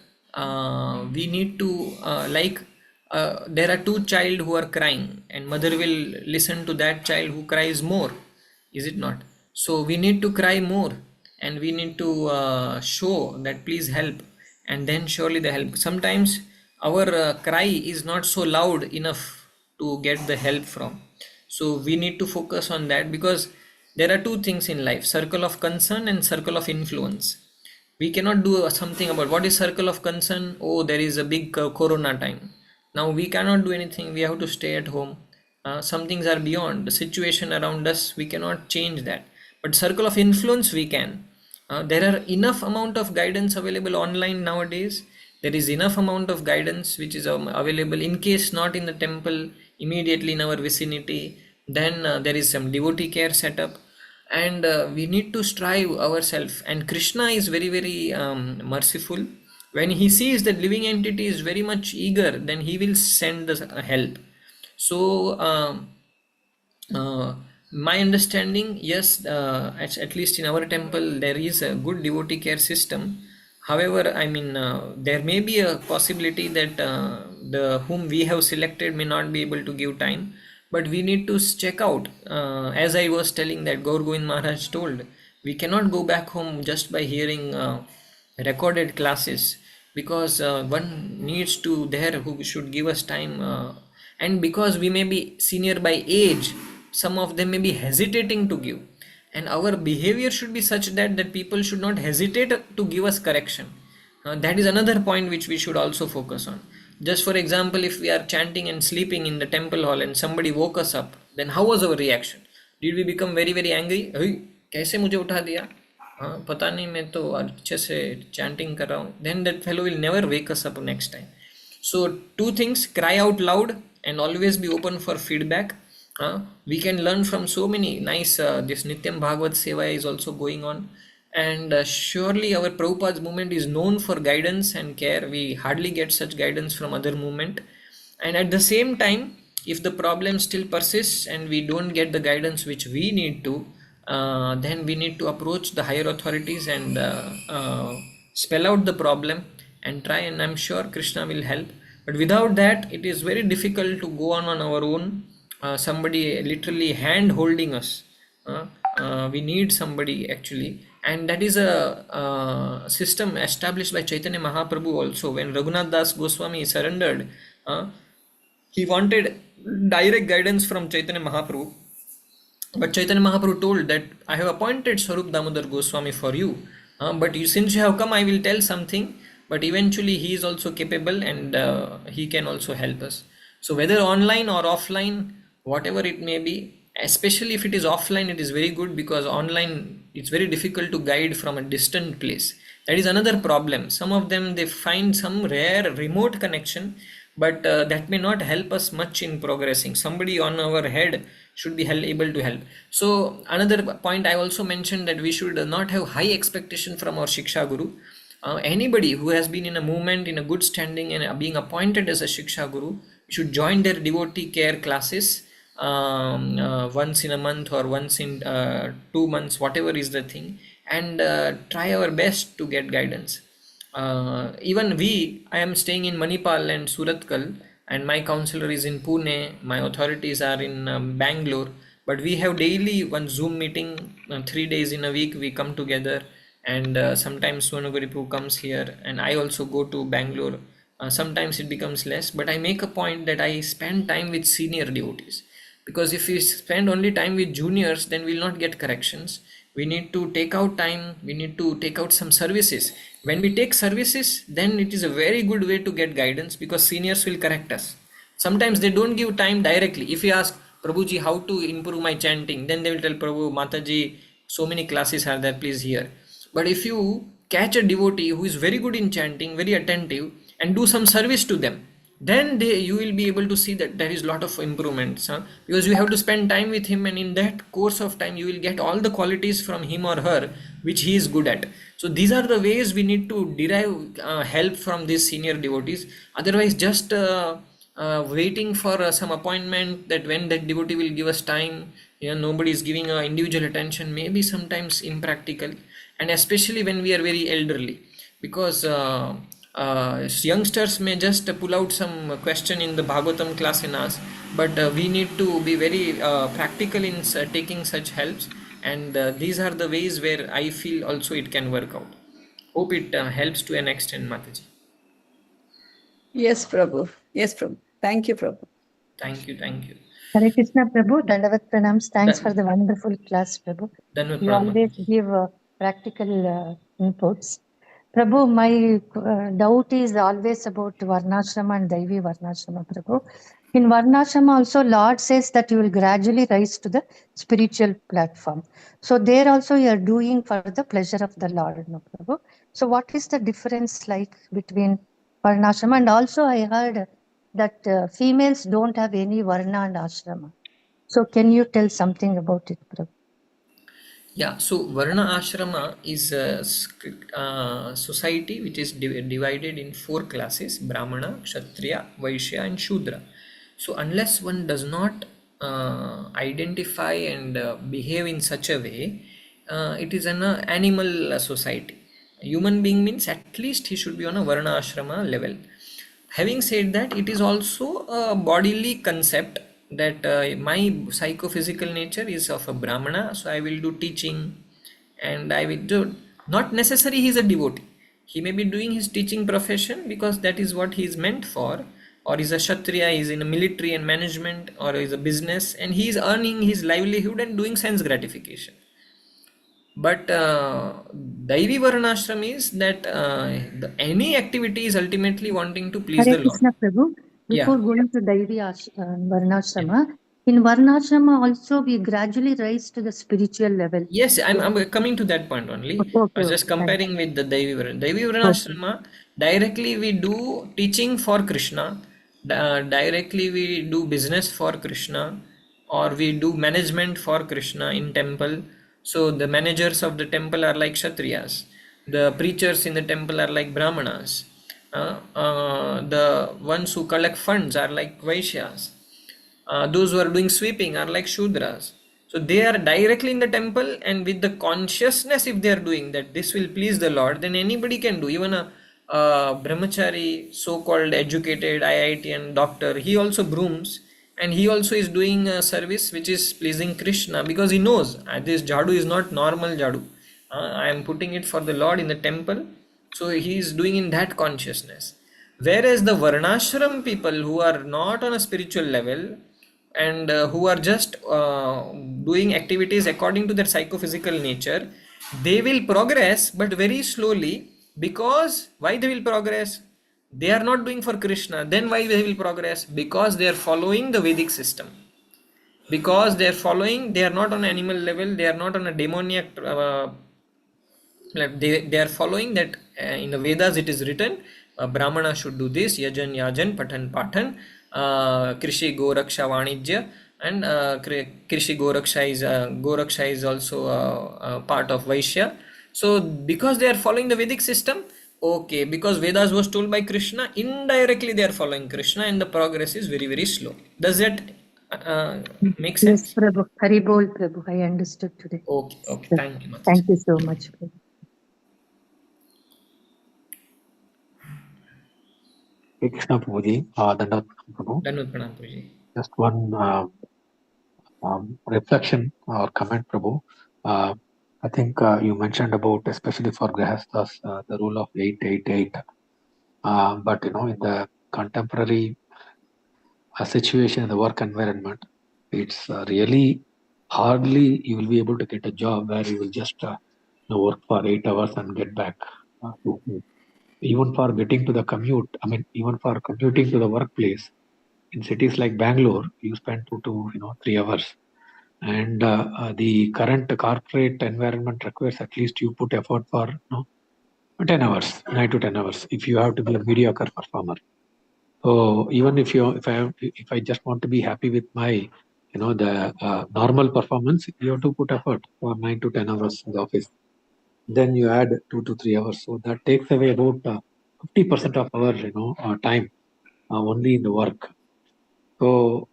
S2: we need to there are two child who are crying, and mother will listen to that child who cries more, is it not? So we need to cry more, and we need to show that please help, and then surely the help. Sometimes our cry is not so loud enough to get the help from. So we need to focus on that, because there are two things in life: circle of concern and circle of influence. We cannot do something about what is circle of concern. Oh, there is a big corona time. Now we cannot do anything, we have to stay at home. Some things are beyond the situation around us, we cannot change that. But circle of influence we can. There are enough amount of guidance available online nowadays. There is enough amount of guidance which is available. In case not in the temple, immediately in our vicinity, then there is some devotee care setup. And we need to strive ourselves, and Krishna is very very merciful. When he sees that living entity is very much eager, then he will send the help. So uh, my understanding, yes, at least in our temple there is a good devotee care system. However, I mean, there may be a possibility that the whom we have selected may not be able to give time, but we need to check out. As I was telling, that Gaur Govind Maharaj told, we cannot go back home just by hearing recorded classes, because one needs to there who should give us time. And because we may be senior by age, some of them may be hesitating to give, and our behavior should be such that people should not hesitate to give us correction. That is another point which we should also focus on. Just for example, if we are chanting and sleeping in the temple hall and somebody woke us up, then how was our reaction? Did we become very very angry? कैसे मुझे उठा दिया? पता नहीं, मैं तो अच्छे से chanting कर रहा हूँ. Then that fellow will never wake us up next time. So two things: cry out loud and always be open for feedback. We can learn from so many nice. This Nityam Bhagavat Sevaya is also going on, and surely our Prabhupada's movement is known for guidance and care. We hardly get such guidance from other movement. And at the same time, if the problem still persists and we don't get the guidance which we need to, then we need to approach the higher authorities and spell out the problem and try, and I'm sure Krishna will help. But without that, it is very difficult to go on our own. Somebody literally hand holding us. We need somebody actually, and that is a system established by Chaitanya Mahaprabhu also. When Raghunath Das Goswami surrendered, uh, he wanted direct guidance from Chaitanya Mahaprabhu, but Chaitanya Mahaprabhu told that I have appointed Swarup Damodar Goswami for you. But you, since you have come, I will tell something. But eventually, he is also capable, and he can also help us. So, whether online or offline, whatever it may be, especially if it is offline, it is very good, because online it's very difficult to guide from a distant place. That is another problem. Some of them, they find some rare remote connection, but that may not help us much in progressing. Somebody on our head should be able to help. So another point I also mentioned, that we should not have high expectation from our Shiksha Guru. Anybody who has been in a movement in a good standing and being appointed as a Shiksha Guru should join their devotee care classes. once in a month or once in 2 months, whatever is the thing, and try our best to get guidance. Even I am staying in Manipal and Suratkal, and my counselor is in Pune, my authorities are in Bangalore, but we have daily one Zoom meeting, 3 days in a week we come together, and sometimes Sonaguripu comes here, and I also go to Bangalore. Sometimes it becomes less, but I make a point that I spend time with senior devotees, because if we spend only time with juniors, then we'll not get corrections. We need to take out time, we need to take out some services. When we take services, then it is a very good way to get guidance, because seniors will correct us. Sometimes they don't give time directly. If you ask Prabhuji how to improve my chanting, then they will tell Prabhu, Mataji, so many classes are there, please hear. But if you catch a devotee who is very good in chanting, very attentive, and do some service to them, then you will be able to see that there is a lot of improvements, huh? Because you have to spend time with him, and in that course of time you will get all the qualities from him or her which he is good at. So these are the ways we need to derive help from these senior devotees. Otherwise, just waiting for some appointment, that when that devotee will give us time, nobody is giving individual attention, maybe sometimes impractical, and especially when we are very elderly, because youngsters may just pull out some question in the Bhagavatam class and ask, but we need to be very practical in taking such helps, and these are the ways where I feel also it can work out. Hope it helps to an extent, Mataji.
S3: Yes, Prabhu. Yes, Prabhu. Thank you, Prabhu.
S2: Thank you, thank you.
S4: Hare Krishna, Prabhu. Dandavat pranams. Thanks
S2: Da-
S4: for the wonderful class, Prabhu.
S2: Dhanwad
S4: You
S2: Pranam,
S4: always
S2: Mataji.
S4: give practical inputs. Prabhu, my doubt is always about Varnashrama and Daivi Varnashrama, Prabhu. In Varnashrama also, Lord says that you will gradually rise to the spiritual platform. So there also you are doing for the pleasure of the Lord, no, Prabhu. So what is the difference like between Varnashrama? And also I heard that females don't have any Varna and Ashrama. So can you tell something about it, Prabhu?
S2: Yeah, so Varna Ashrama is a society which is divided in 4 classes: Brahmana, Kshatriya, Vaishya, and Shudra. So, unless one does not identify and behave in such a way, it is an animal society. Human being means at least he should be on a Varna Ashrama level. Having said that, it is also a bodily concept that my psychophysical nature is of a Brahmana, so I will do teaching, and I will do, not necessarily he is a devotee. He may be doing his teaching profession because that is what he is meant for, or is a Kshatriya, he is in a military and management, or is a business, and he is earning his livelihood and doing sense gratification. But Daivi Varnashram is that any activity is ultimately wanting to please
S4: Hare
S2: the Lord.
S4: Krishna, Prabhu.
S2: Yeah.
S4: Before going to Daivi Varnashrama, in Varnashrama also we gradually rise to the spiritual level.
S2: Yes, I'm coming to that point only. I
S4: Okay,
S2: was just
S4: okay, thanks.
S2: comparing with the Daivi Varna. Daivi
S4: Okay.
S2: Varnashrama, directly we do teaching for Krishna, directly we do business for Krishna, or we do management for Krishna in temple. So the managers of the temple are like Kshatriyas, the preachers in the temple are like Brahmanas, the ones who collect funds are like Vaishyas, those who are doing sweeping are like Shudras. So they are directly in the temple, and with the consciousness, if they are doing that, this will please the Lord, then anybody can do. Even a brahmachari, so-called educated IITian doctor, he also brooms, and he also is doing a service which is pleasing Krishna, because he knows this jadu is not normal jadu. I am putting it for the Lord in the temple, so he is doing in that consciousness. Whereas the Varnashram people who are not on a spiritual level, and who are just doing activities according to their psychophysical nature, they will progress but very slowly. Because why they will progress? They are not doing for Krishna. Then why they will progress? Because they are following the Vedic system. Because they are following, they are not on animal level, they are not on a demoniac, like they are following that. In the Vedas it is written, Brahmana should do this: yajan yajan patan patan, krishi goraksha vanijya, and krishi goraksha is also part of Vaishya. So because they are following the Vedic system, okay, because Vedas was told by Krishna, indirectly they are following Krishna, and the progress is very very slow. Does that Make
S4: Yes,
S2: sense?
S4: Prabhu. Hari Bol, Prabhu. I understood today.
S2: Okay, okay.
S4: Yes.
S2: Thank you, Mataji.
S4: Thank you so much, Prabhu.
S1: Krishna Prabhuji, Dandavat Prabhu.
S2: Danut Pranam, Prabhuji.
S1: Just one reflection or comment, Prabhu. I think you mentioned about, especially for Grihasthas, the rule of 888. But in the contemporary situation in the work environment, it's really hardly you will be able to get a job where you will just work for 8 hours and get back to home. Even for getting to the commute, I mean, even for commuting to the workplace in cities like Bangalore, you spend 3 hours. And the current corporate environment requires at least you put effort for 10 hours, 9 to 10 hours, if you have to be a mediocre performer. So even if I just want to be happy with my the normal performance, you have to put effort for 9 to 10 hours in the office. Then you add 2 to 3 hours, so that takes away about 50% of our time only in the work. So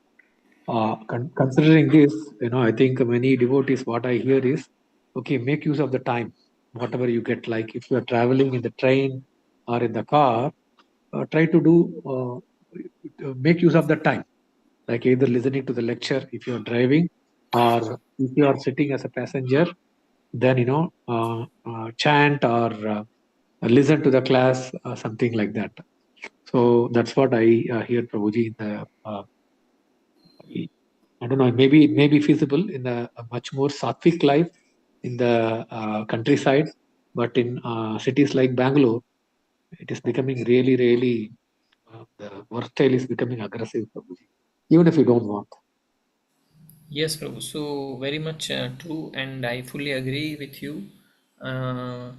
S1: considering this, I think many devotees, what I hear is, okay, make use of the time, whatever you get. Like if you are traveling in the train or in the car, try to do make use of the time, like either listening to the lecture if you are driving, or if you are sitting as a passenger, then chant or listen to the class, something like that. So that's what I hear, Prabhuji. In the I don't know, maybe it may be feasible in a much more sattvic life in the countryside, but in cities like Bangalore, it is becoming really, really, the work style is becoming aggressive, Prabhuji, even if you don't want.
S2: Yes, Prabhu. So very much true, and I fully agree with you. Uh,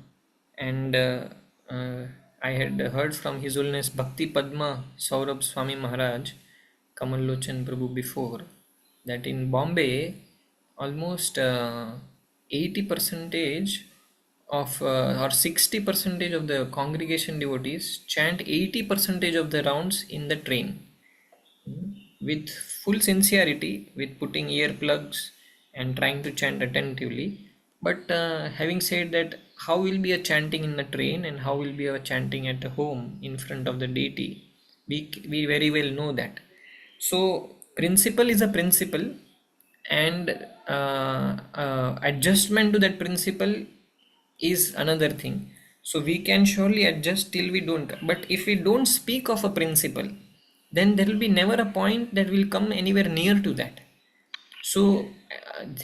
S2: and uh, I had heard from His Holiness Bhakti Padma Saurabh Swami Maharaj, Kamal Lochan Prabhu before, that in Bombay, almost 80 percentage of or 60 percentage of the congregation devotees chant 80 percentage of the rounds in the train with full sincerity, with putting earplugs and trying to chant attentively. But having said that, how will be a chanting in the train and how will be a chanting at home in front of the deity? We very well know that. So, principle is a principle, and adjustment to that principle is another thing. So we can surely adjust till we don't, but if we don't speak of a principle, then there will be never a point that will come anywhere near to that. So,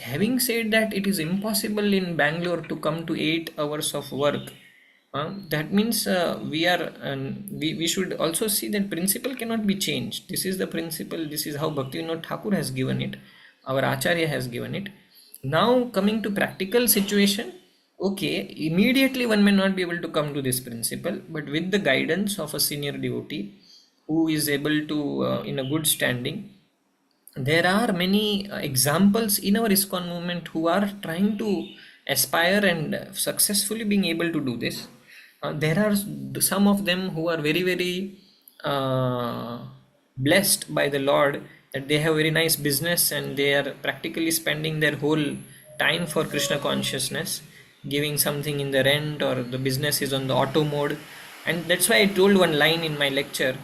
S2: having said that, it is impossible in Bangalore to come to 8 hours of work. That means we should also see that principle cannot be changed. This is the principle. This is how Bhaktivinoda Thakur has given it. Our Acharya has given it. Now coming to practical situation, okay, immediately one may not be able to come to this principle, but with the guidance of a senior devotee who is able to, in a good standing, there are many examples in our ISKCON movement who are trying to aspire and successfully being able to do this. There are some of them who are very, very blessed by the Lord, that they have very nice business and they are practically spending their whole time for Krishna consciousness, giving something in the rent, or the business is on the auto mode. And that's why I told one line in my lecture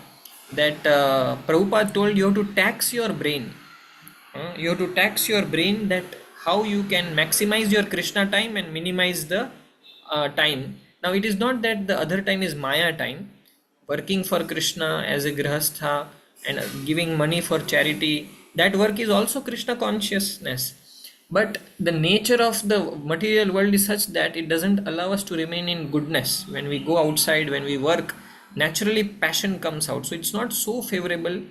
S2: that Prabhupada told you have to tax your brain. You have to tax your brain that how you can maximize your Krishna time and minimize the time. Now, it is not that the other time is Maya time. Working for Krishna as a Grihastha and giving money for charity, that work is also Krishna consciousness. But the nature of the material world is such that it doesn't allow us to remain in goodness. When we go outside, when we work, naturally passion comes out. So it's not so favorable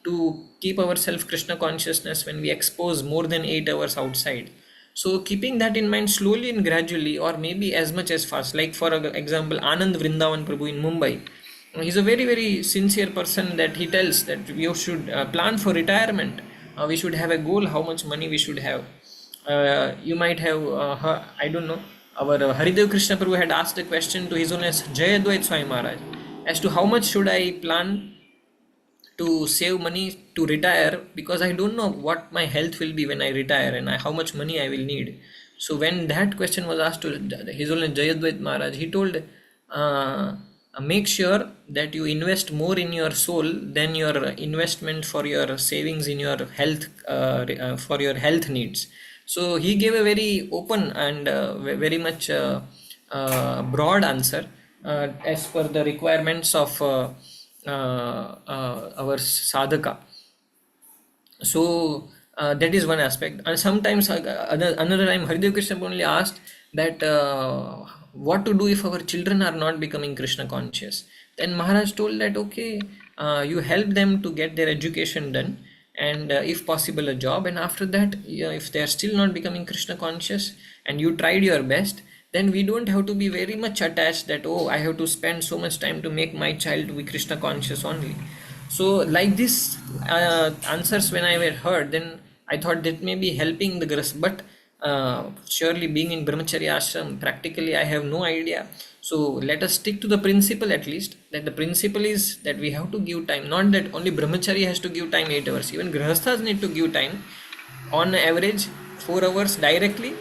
S2: to keep ourselves Krishna consciousness when we expose more than 8 hours outside. So keeping that in mind, slowly and gradually, or maybe as much as fast, like for example, Anand Vrindavan Prabhu in Mumbai, he's a very, very sincere person, that he tells that we should plan for retirement. We should have a goal how much money we should have. You might have I don't know, our Haridev Krishna Prabhu had asked a question to His Holiness Jayadvait Swami Maharaj as to how much should I plan to save money to retire, because I don't know what my health will be when I retire, and how much money I will need. So when that question was asked to His Holiness Jayadvaita Maharaj, he told, make sure that you invest more in your soul than your investment for your savings in your health, for your health needs. So he gave a very open and very much broad answer as per the requirements of our sadhaka. So that is one aspect. And sometimes another time Haridev Krishna only asked that what to do if our children are not becoming Krishna conscious. Then Maharaj told that okay, you help them to get their education done, and if possible a job, and after that, if they are still not becoming Krishna conscious and you tried your best, then we don't have to be very much attached that, oh, I have to spend so much time to make my child to be Krishna conscious only. So like this answers when I were heard, then I thought that may be helping the grahast, but surely being in brahmacharya ashram, practically I have no idea. So let us stick to the principle, at least that the principle is that we have to give time, not that only brahmachari has to give time 8 hours, even grahasthas need to give time, on average 4 hours directly,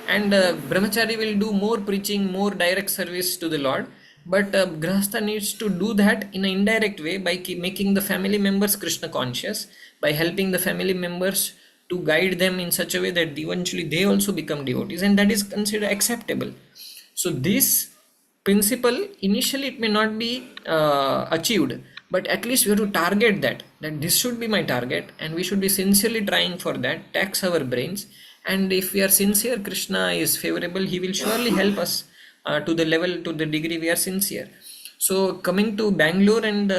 S2: and brahmachari will do more preaching, more direct service to the Lord, but grahastha needs to do that in an indirect way by making the family members Krishna conscious, by helping the family members to guide them in such a way that eventually they also become devotees, and that is considered acceptable. So this principle, initially it may not be achieved, but at least we have to target that this should be my target, and we should be sincerely trying for that, tax our brains, and if we are sincere, Krishna is favorable, he will surely help us to the level, to the degree we are sincere. So coming to Bangalore and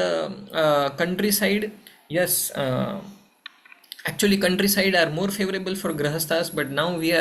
S2: countryside, yes, actually countryside are more favorable for grahasthas, but now we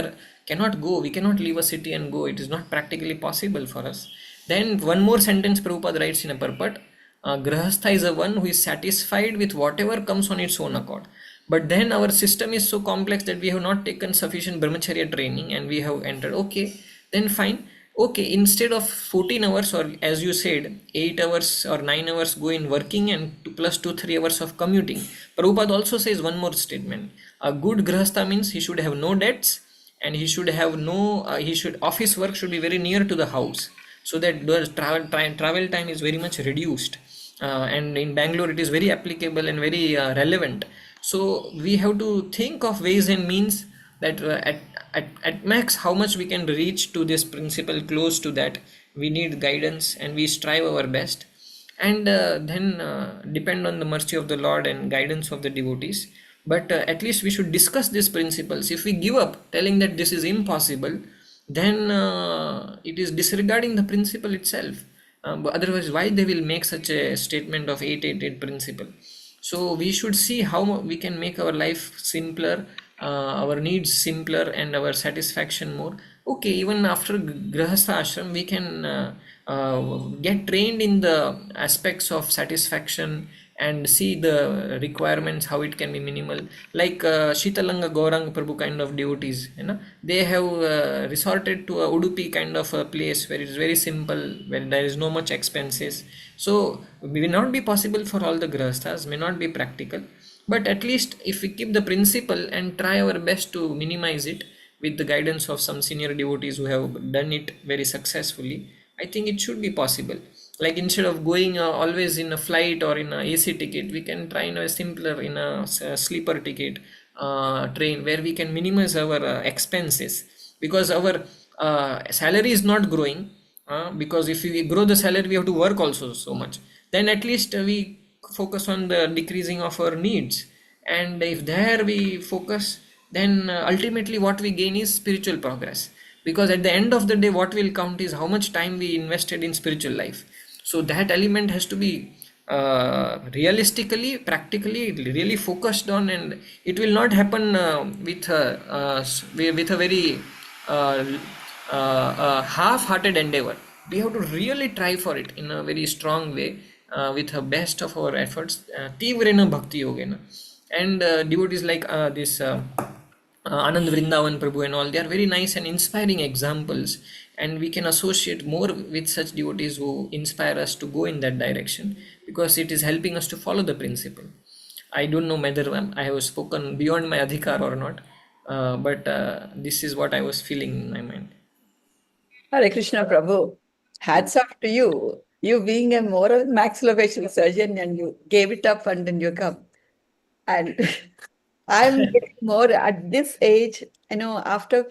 S2: cannot leave a city and go, it is not practically possible for us. Then one more sentence Prabhupada writes in a purport, grahastha is a one who is satisfied with whatever comes on its own accord, but then our system is so complex that we have not taken sufficient brahmacharya training and we have entered, okay, then fine, okay, instead of 14 hours, or as you said 8 hours or 9 hours go in working, and plus 2-3 hours of commuting. Prabhupada also says one more statement, a good grahastha means he should have no debts, and he should have no he should office work should be very near to the house, so that the travel time is very much reduced, and in Bangalore it is very applicable and very relevant. So we have to think of ways and means that at max how much we can reach to this principle, close to that we need guidance, and we strive our best, and then depend on the mercy of the Lord and guidance of the devotees. But at least we should discuss these principles. If we give up telling that this is impossible, then it is disregarding the principle itself. But otherwise, why they will make such a statement of 888 principle? So we should see how we can make our life simpler, our needs simpler, and our satisfaction more. Okay, even after grahastha ashram we can get trained in the aspects of satisfaction and see the requirements, how it can be minimal, like Shitalanga Gauranga Prabhu kind of devotees, they have resorted to a Udupi kind of a place where it is very simple, where there is no much expenses. So it may not be possible for all the grahasthas, may not be practical, but at least if we keep the principle and try our best to minimize it with the guidance of some senior devotees who have done it very successfully, I think it should be possible. Like instead of going always in a flight or in a AC ticket, we can try in a simpler, in a sleeper ticket train, where we can minimize our expenses, because our salary is not growing, because if we grow the salary we have to work also so much, then at least we focus on the decreasing of our needs, and if there we focus, then ultimately what we gain is spiritual progress, because at the end of the day what will count is how much time we invested in spiritual life. So that element has to be realistically, practically really focused on, and it will not happen with a very half-hearted endeavor. We have to really try for it in a very strong way, with the best of our efforts, tivrena bhakti yogena. And devotees like this Anand Vrindavan Prabhu and all, they are very nice and inspiring examples, and we can associate more with such devotees who inspire us to go in that direction, because it is helping us to follow the principle. I don't know whether I have spoken beyond my adhikar or not, but this is what I was feeling in my mind.
S3: Hare Krishna Prabhu. Hats off to you. You being a moral maxillofacial surgeon and you gave it up and then you come. And I'm getting more at this age, after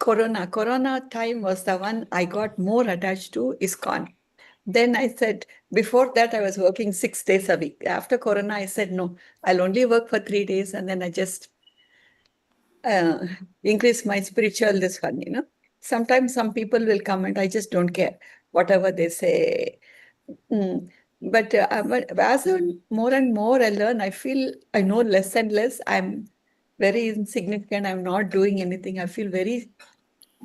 S3: Corona time was the one I got more attached to ISKCON. Then I said, before that, I was working 6 days a week. After Corona, I said, no, I'll only work for 3 days. And then I just increase my spiritual this one, Sometimes some people will come and I just don't care, whatever they say. But as more and more I learn, I feel I know less and less. I'm very insignificant. I'm not doing anything. I feel very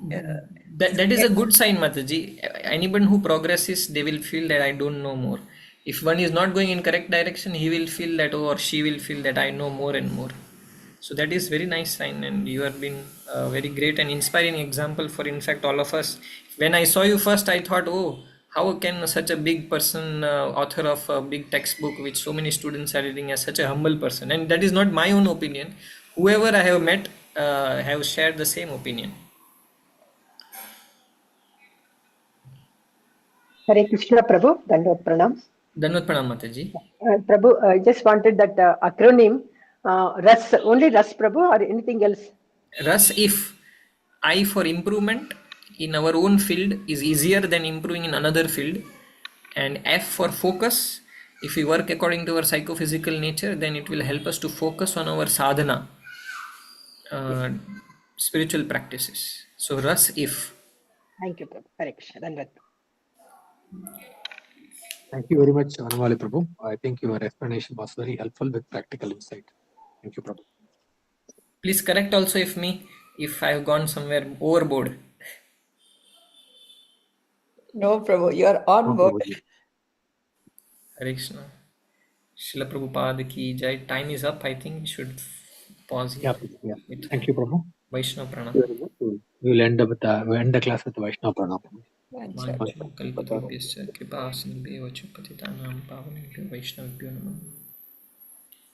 S2: That is a good sign, Mataji. Anyone who progresses, they will feel that I don't know more. If one is not going in correct direction, he will feel that, or she will feel that I know more and more. So that is very nice sign, and you have been a very great and inspiring example for, in fact, all of us. When I saw you first, I thought, oh, how can such a big person, author of a big textbook which so many students are reading, as such a humble person? And that is not my own opinion. Whoever I have met have shared the same opinion.
S5: Hare Krishna Prabhu, Dandot Pranam.
S2: Danvat Pranam, Mataji.
S5: Prabhu, I just wanted that acronym, RUS, only RUS Prabhu or anything else?
S2: RUS, if I for improvement in our own field is easier than improving in another field, and F for focus, if we work according to our psychophysical nature, then it will help us to focus on our sadhana, spiritual practices. So RUS, if.
S5: Thank you, Prabhu. Hare Krishna. Dandot.
S1: Thank you very much, Vanamali Prabhu. I think your explanation was very helpful with practical insight. Thank you, Prabhu.
S2: Please correct also if I have gone somewhere overboard.
S3: no, Prabhu, you're on
S1: No,
S3: board.
S1: Prabhuji.
S2: Hare Krishna. Srila Prabhupada ki jai. Time is up. I think we should pause here
S1: Yeah, please. Yeah.
S2: with
S1: Thank you, Prabhu.
S2: Vaishnava Pranam.
S1: Thank you very much. We'll end the class with Vaishnava Pranam.
S2: वाञ्छं कल्पतरुभ्यश्च कृपासिन्धुभ्येव च पतितानां पावनेभ्यो वैष्णवेभ्यो नमः।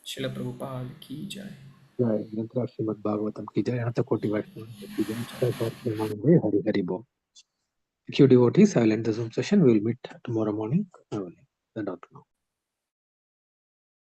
S2: श्रील प्रभुपाद की जय।
S1: जय ग्रंथ श्रीमद् भागवतम की जय अनंत कोटि वैष्णव की जय प्रेमानंदे हरि हरि बोल। Thank you, devotees. I will end the Zoom session. We will meet tomorrow morning.